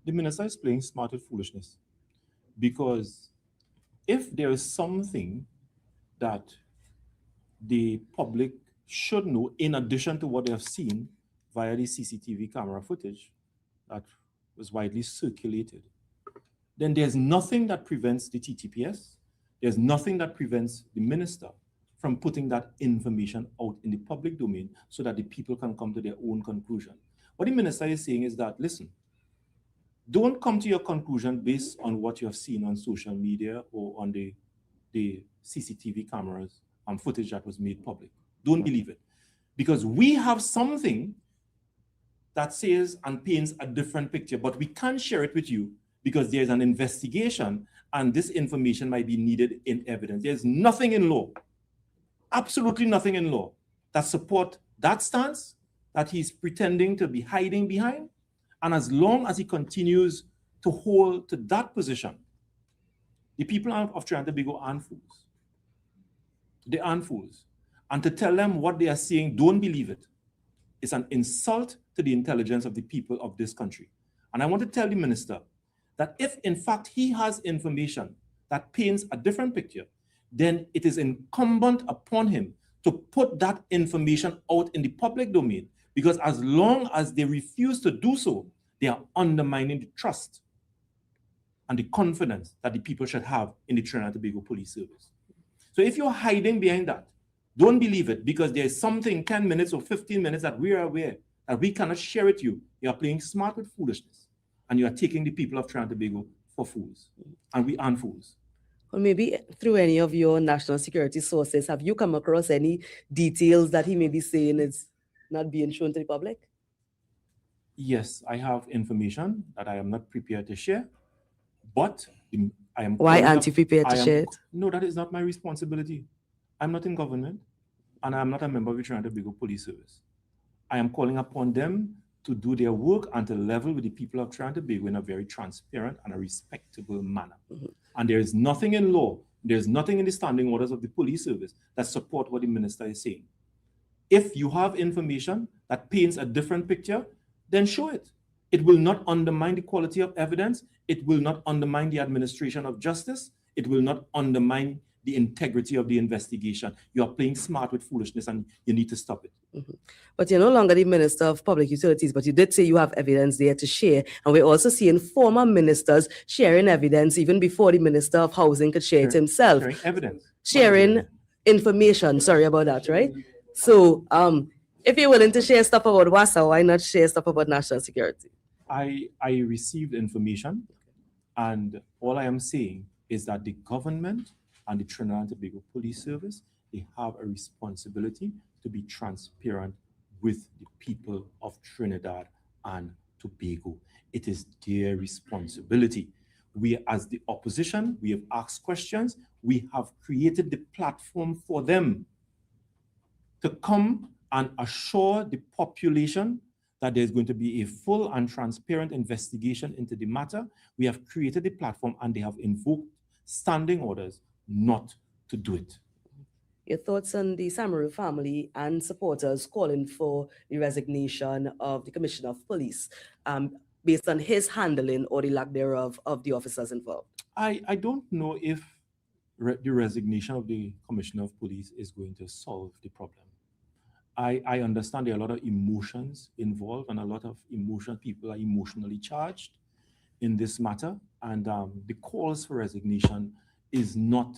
The minister is playing smart with foolishness, because if there is something that the public should know, in addition to what they have seen via the CCTV camera footage that was widely circulated, then there's nothing that prevents the TTPS, there's nothing that prevents the minister from putting that information out in the public domain so that the people can come to their own conclusion. What the minister is saying is that, listen, don't come to your conclusion based on what you have seen on social media or on the CCTV cameras and footage that was made public. Don't believe it. Because we have something that says and paints a different picture, but we can't share it with you because there's an investigation and this information might be needed in evidence. There's nothing in law, absolutely nothing in law, that support that stance that he's pretending to be hiding behind. And as long as he continues to hold to that position, the people of Trinidad and Tobago aren't fools. They aren't fools. And to tell them what they are saying, don't believe it. It's an insult to the intelligence of the people of this country. And I want to tell the minister that if in fact he has information that paints a different picture, then it is incumbent upon him to put that information out in the public domain, because as long as they refuse to do so, they are undermining the trust and the confidence that the people should have in the Trinidad and Tobago Police Service. So if you're hiding behind that, don't believe it, because there's something 10 minutes or 15 minutes that we are aware that we cannot share with you. You are playing smart with foolishness, and you are taking the people of Trinidad and Tobago for fools, and we aren't fools. Well, maybe through any of your national security sources, have you come across any details that he may be saying is not being shown to the public? Yes, I have information that I am not prepared to share, but I am. Why aren't you prepared to share it? No, that is not my responsibility. I'm not in government, and I'm not a member of the Trinidad and Tobago Police Service. I am calling upon them to do their work and to level with the people of Trinidad and Tobago in a very transparent and a respectable manner. And there is nothing in law, there's nothing in the standing orders of the police service that support what the minister is saying. If you have information that paints a different picture, then show it. It will not undermine the quality of evidence. It will not undermine the administration of justice. It will not undermine the integrity of the investigation. You are playing smart with foolishness and you need to stop it. But you're no longer the Minister of Public Utilities, but you did say you have evidence there to share. And we're also seeing former ministers sharing evidence even before the Minister of Housing could share it himself. Sharing evidence. Sharing information, sorry about that, right? So if you're willing to share stuff about WASA, why not share stuff about national security? I received information, and all I am saying is that the government and the Trinidad and Tobago Police Service, they have a responsibility to be transparent with the people of Trinidad and Tobago. It is their responsibility. We, as the opposition, we have asked questions. We have created the platform for them to come and assure the population that there's going to be a full and transparent investigation into the matter. We have created the platform and they have invoked standing orders not to do it. Your thoughts on the Samaru family and supporters calling for the resignation of the Commissioner of Police based on his handling or the lack thereof of the officers involved? I don't know if the resignation of the Commissioner of Police is going to solve the problem. I understand there are a lot of emotions involved and a lot of people are emotionally charged in this matter. And the calls for resignation is not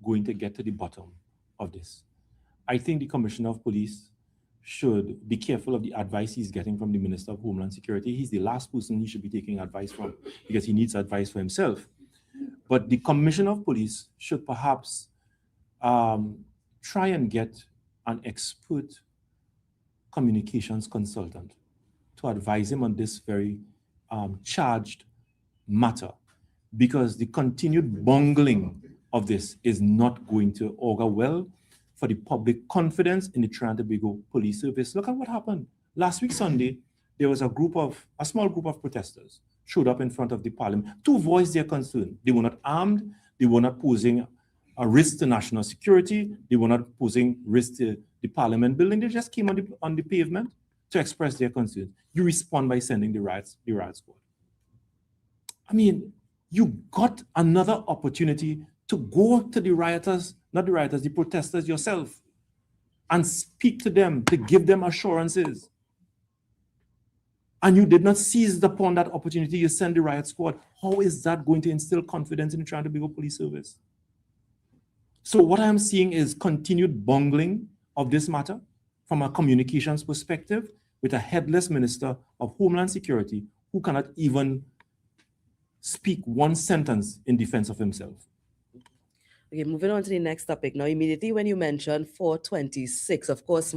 going to get to the bottom of this. I think the Commissioner of Police should be careful of the advice he's getting from the Minister of Homeland Security. He's the last person he should be taking advice from because he needs advice for himself. But the Commissioner of Police should perhaps try and get an expert communications consultant to advise him on this very charged matter, because the continued bungling of this is not going to augur well for the public confidence in the Trinidad and Tobago Police Service. Look at what happened. Last week, Sunday, there was a small group of protesters showed up in front of the parliament to voice their concern. They were not armed. They were not posing a risk to national security. They were not posing risk to the parliament building. They just came on the pavement to express their concerns. You respond by sending the riot squad. I mean, you got another opportunity to go to the rioters, not the rioters, the protesters yourself, and speak to them, to give them assurances. And you did not seize upon that opportunity. You send the riot squad. How is that going to instill confidence in the Trinidad and Tobago Police Service? So what I'm seeing is continued bungling of this matter from a communications perspective with a headless Minister of Homeland Security who cannot even speak one sentence in defense of himself. Okay, moving on to the next topic. Now, immediately when you mentioned 426, of course,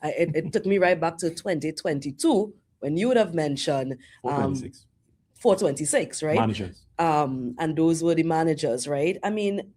it took me right back to 2022 when you would have mentioned 426, right? Managers. And those were the managers, right? I mean,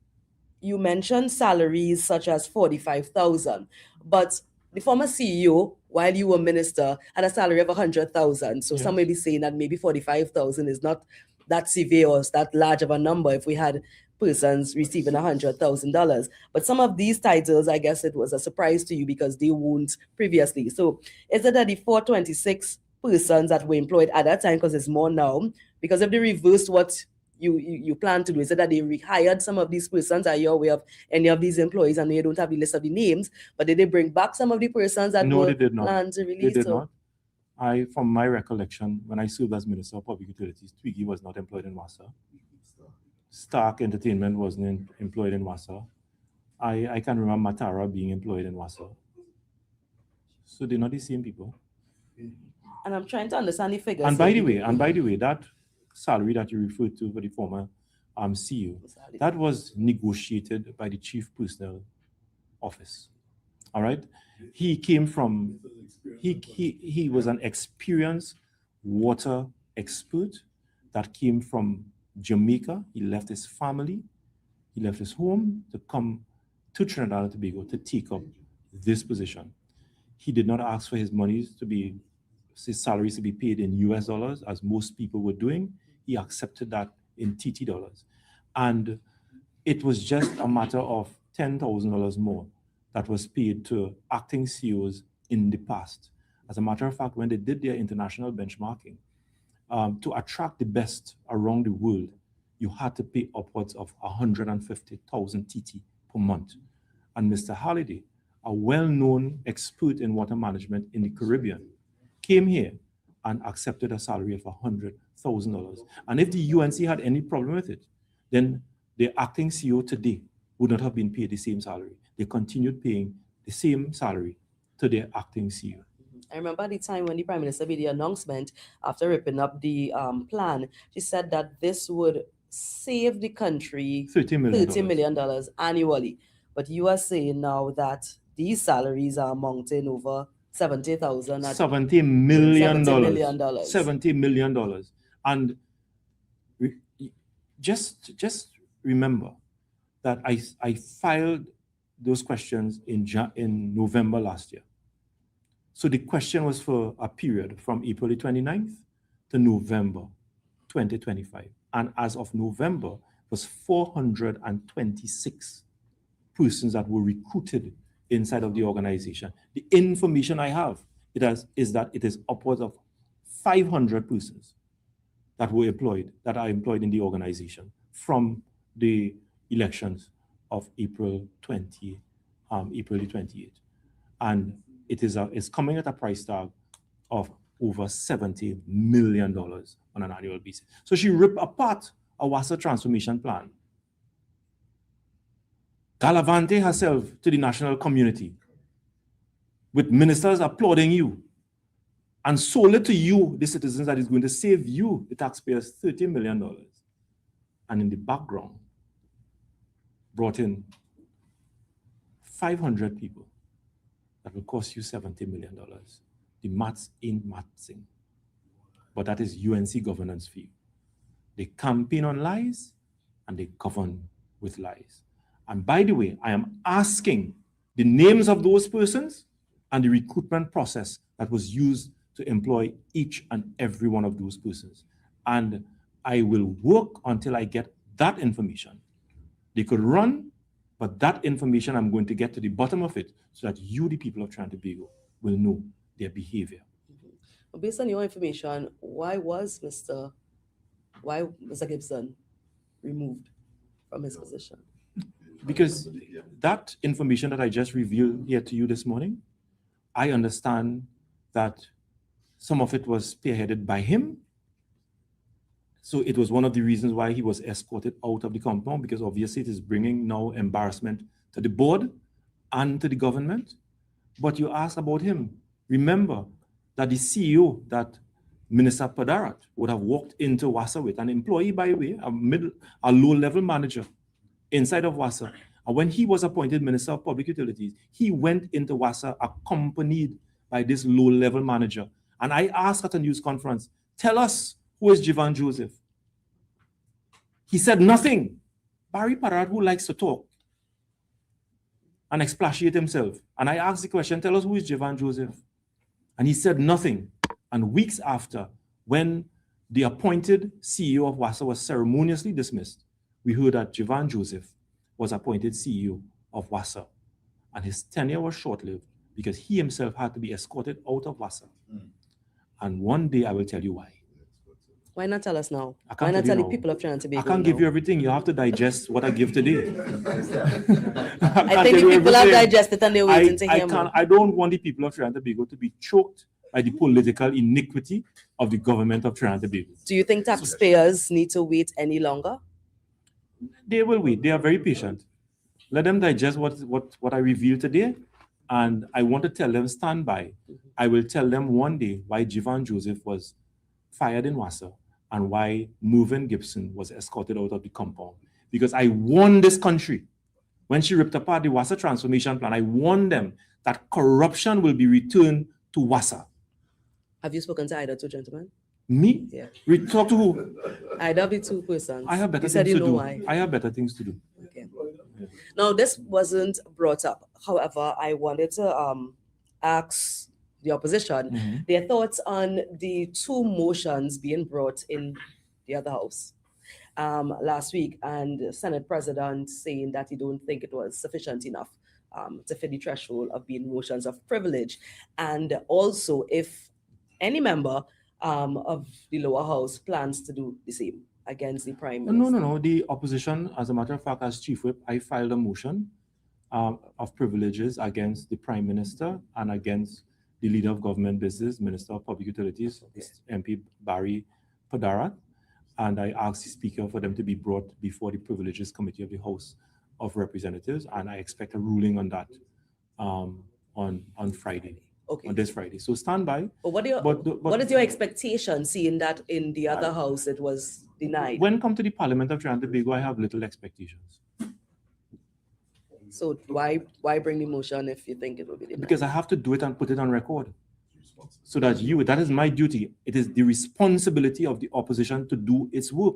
you mentioned salaries such as 45,000, but the former CEO, while you were minister, had a salary of 100,000. So some may be saying that maybe 45,000 is not that severe or that large of a number if we had persons receiving $100,000. But some of these titles, I guess it was a surprise to you because they weren't previously. So is it that the 426 persons that were employed at that time, because it's more now, because if they reversed what you plan to do, is it that they rehired some of these persons? Are you aware of any of these employees? And you don't have the list of the names, but did they bring back some of the persons that No, were they did not. planned to release? They did not. From my recollection, when I served as Minister of Public Utilities, Twiggy was not employed in WASA. Stark Entertainment wasn't employed in WASA. I can remember Matara being employed in WASA. So they're not the same people. And I'm trying to understand the figures. And by the way, that salary that you referred to for the former CEO, that was negotiated by the Chief Personnel Office. All right. He came from, he was an experienced water expert that came from Jamaica. He left his family, he left his home to come to Trinidad and Tobago to take up this position. He did not ask for his salaries to be paid in US dollars, as most people were doing. He accepted that in TT dollars. And it was just a matter of $10,000 more that was paid to acting CEOs in the past. As a matter of fact, when they did their international benchmarking, to attract the best around the world, you had to pay upwards of 150,000 TT per month. And Mr. Halliday, a well-known expert in water management in the Caribbean, came here and accepted a salary of $100,000. And if the UNC had any problem with it, then the acting CEO today would not have been paid the same salary. They continued paying the same salary to their acting CEO. I remember the time when the Prime Minister made the announcement after ripping up the plan. She said that this would save the country $30 million annually. But you are saying now that these salaries are mounting over $70,000. $70 million. $70 million. And just remember that I filed those questions in November last year. So the question was for a period from April the 29th to November 2025. And as of November, it was 426 persons that were recruited inside of the organization. The information I have is that it is upwards of 500 persons that are employed in the organization from the elections of April the 28th. And it's coming at a price tag of over $70 million on an annual basis. So she ripped apart a WASA transformation plan, gallivanting herself to the national community with ministers applauding you, and sold it to you, the citizens, that is going to save you, the taxpayers, $30 million. And in the background, brought in 500 people that will cost you $70 million. The maths ain't mathsing. But that is UNC governance for you. They campaign on lies and they govern with lies. And by the way, I am asking the names of those persons and the recruitment process that was used to employ each and every one of those persons. And I will work until I get that information. They could run, but that information, I'm going to get to the bottom of it so that you, the people of Trinidad and Tobago, will know their behavior. Based on your information, why was Mr. Gibson removed from his position? Because that information that I just revealed here to you this morning, I understand that some of it was spearheaded by him. So it was one of the reasons why he was escorted out of the compound, because obviously it is bringing now embarrassment to the board and to the government. But you asked about him. Remember that the CEO that Minister Padarat would have walked into WASA with, an employee, by the way, a low-level manager inside of WASA. And when he was appointed Minister of Public Utilities, he went into WASA accompanied by this low-level manager. And I asked at a news conference, tell us, who is Jivan Joseph? He said nothing. Barry Padarat, who likes to talk and expatiate himself. And I asked the question, tell us, who is Jivan Joseph? And he said nothing. And weeks after, when the appointed CEO of WASA was ceremoniously dismissed, we heard that Jivan Joseph was appointed CEO of WASA. And his tenure was short-lived because he himself had to be escorted out of WASA. And one day I will tell you why. Why not tell us now? I Why can't not tell tell you the now. people of Trinidad and Tobago? I can't give you everything. You have to digest what I give today. I think the people have digested and they're waiting to hear more. I don't want the people of Trinidad and Tobago to be choked by the political iniquity of the government of Trinidad and Tobago. Do you think taxpayers need to wait any longer? They will wait. They are very patient. Let them digest what I revealed today. And I want to tell them, stand by. I will tell them one day why Jivan Joseph was fired in WASA and why Mervyn Gibson was escorted out of the compound. Because I warned this country, when she ripped apart the WASA transformation plan, I warned them that corruption will be returned to WASA. Have you spoken to either two gentlemen? Me? Yeah. We talk to who? Either of the two persons. I have better You said things you to know do. why. I have better things to do. Okay. Now, this wasn't brought up. However, I wanted to ask the opposition Mhm. their thoughts on the two motions being brought in the other house last week, and Senate President saying that he don't think it was sufficient enough to fit the threshold of being motions of privilege, and also if any member of the lower house plans to do the same against the Prime Minister. No. The opposition, as a matter of fact, as Chief Whip, I filed a motion of privileges against the Prime Minister and against the Leader of Government Business, Minister of Public Utilities, MP Barry Padarat, and I asked the Speaker for them to be brought before the Privileges Committee of the House of Representatives, and I expect a ruling on that on Friday, Okay. on this Friday. So stand by. But what is your expectation, seeing that in the other house it was denied? When it comes to the Parliament of Trinidad and Tobago, I have little expectations So why bring the motion if you think it will be denied? because I have to do it and put it on record. So that that is my duty. It is the responsibility of the opposition to do its work.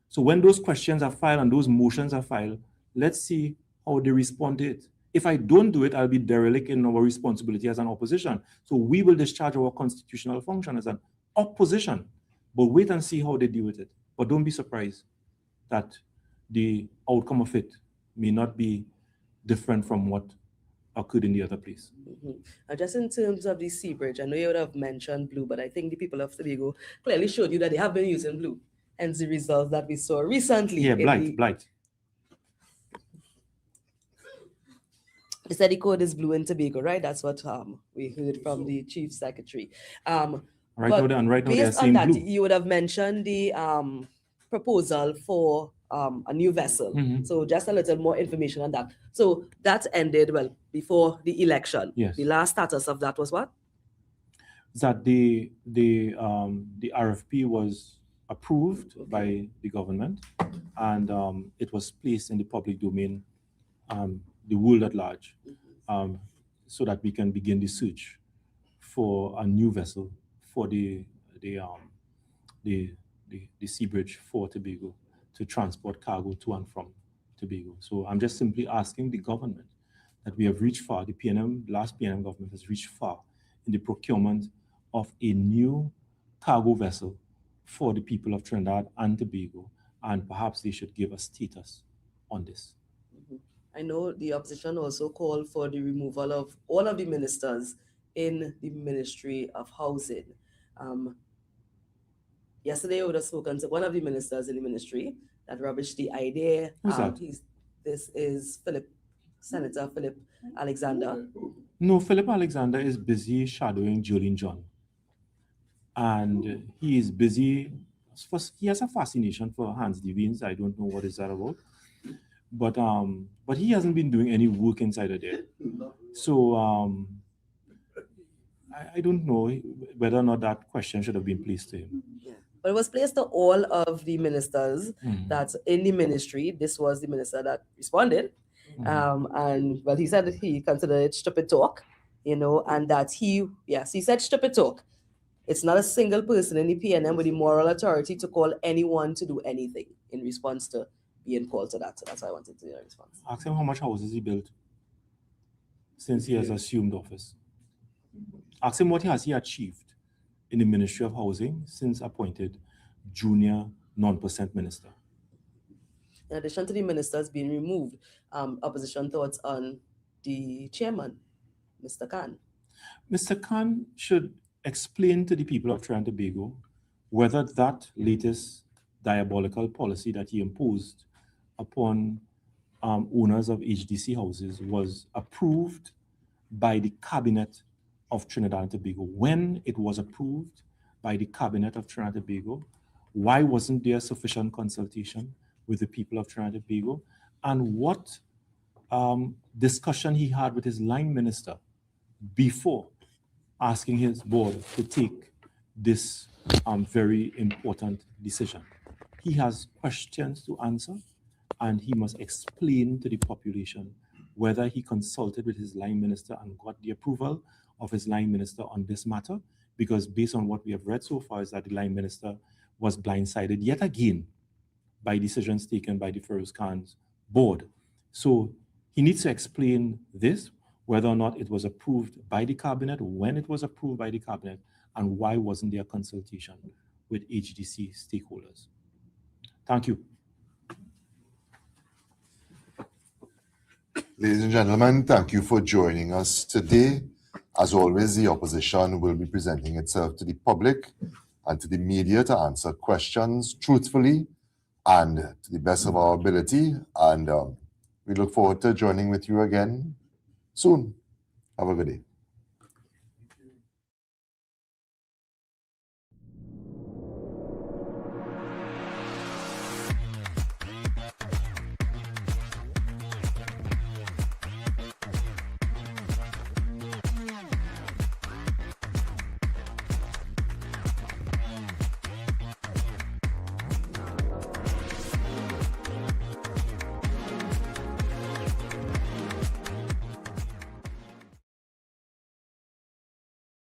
So when those questions are filed and those motions are filed, let's see how they respond to it. If I don't do it, I'll be derelict in our responsibility as an opposition. So we will discharge our constitutional function as an opposition, but wait and see how they deal with it. But don't be surprised that the outcome of it may not be different from what occurred in the other place. Just in terms of the sea bridge, I know you would have mentioned blue, but I think the people of Tobago clearly showed you that they have been using blue, and the results that we saw recently. Yeah, in blight. The study code is blue in Tobago, right? That's what we heard from the chief secretary. Right but now, they're based on saying that, blue. you would have mentioned the proposal for a new vessel. Mhm. So just a little more information on that. So that ended, well, before the election. Yes. The last status of that was what? That the RFP was approved by the government, and it was placed in the public domain, the world at large, so that we can begin the search for a new vessel for the sea bridge for Tobago to transport cargo to and from Tobago. So I'm just simply asking the government that we have reached far. The last PNM government has reached far in the procurement of a new cargo vessel for the people of Trinidad and Tobago, and perhaps they should give a status on this. I know the opposition also called for the removal of all of the ministers in the Ministry of Housing. Yesterday, I would have spoken to one of the ministers in the ministry that rubbished the idea. Who's that? This is Senator Philip Alexander. No, Philip Alexander is busy shadowing Jolene John. And he is busy, he has a fascination for Hans Devines. I don't know what is that about. But he hasn't been doing any work inside of there. So I don't know whether or not that question should have been placed to him. Yeah. But it was placed to all of the ministers that's in the ministry. This was the minister that responded. And well, he said that he considered it stupid talk, and that he said stupid talk. It's not a single person in the PNM with the moral authority to call anyone to do anything in response to being called to that. So that's why I wanted to hear a response. Ask him how much houses he built since he has assumed office. Ask him what has he achieved in the Ministry of Housing since appointed junior non-percent minister. In addition to the ministers being removed, opposition thoughts on the chairman, Mr. Khan. Mr. Khan should explain to the people of Trinidad and Tobago whether that latest diabolical policy that he imposed upon owners of HDC houses was approved by the Cabinet of Trinidad and Tobago. When it was approved by the Cabinet of Trinidad and Tobago, why wasn't there sufficient consultation with the people of Trinidad and Tobago? And what discussion he had with his line minister before asking his board to take this very important decision? He has questions to answer, and he must explain to the population whether he consulted with his line minister and got the approval of his line minister on this matter, because based on what we have read so far is that the line minister was blindsided yet again by decisions taken by the Feroz Khan's board So he needs to explain this, whether or not it was approved by the cabinet, when it was approved by the cabinet, and why wasn't there consultation with HDC stakeholders. Thank you. Ladies and gentlemen, thank you for joining us today. As always, the opposition will be presenting itself to the public and to the media to answer questions truthfully and to the best of our ability. And we look forward to joining with you again soon. Have a good day.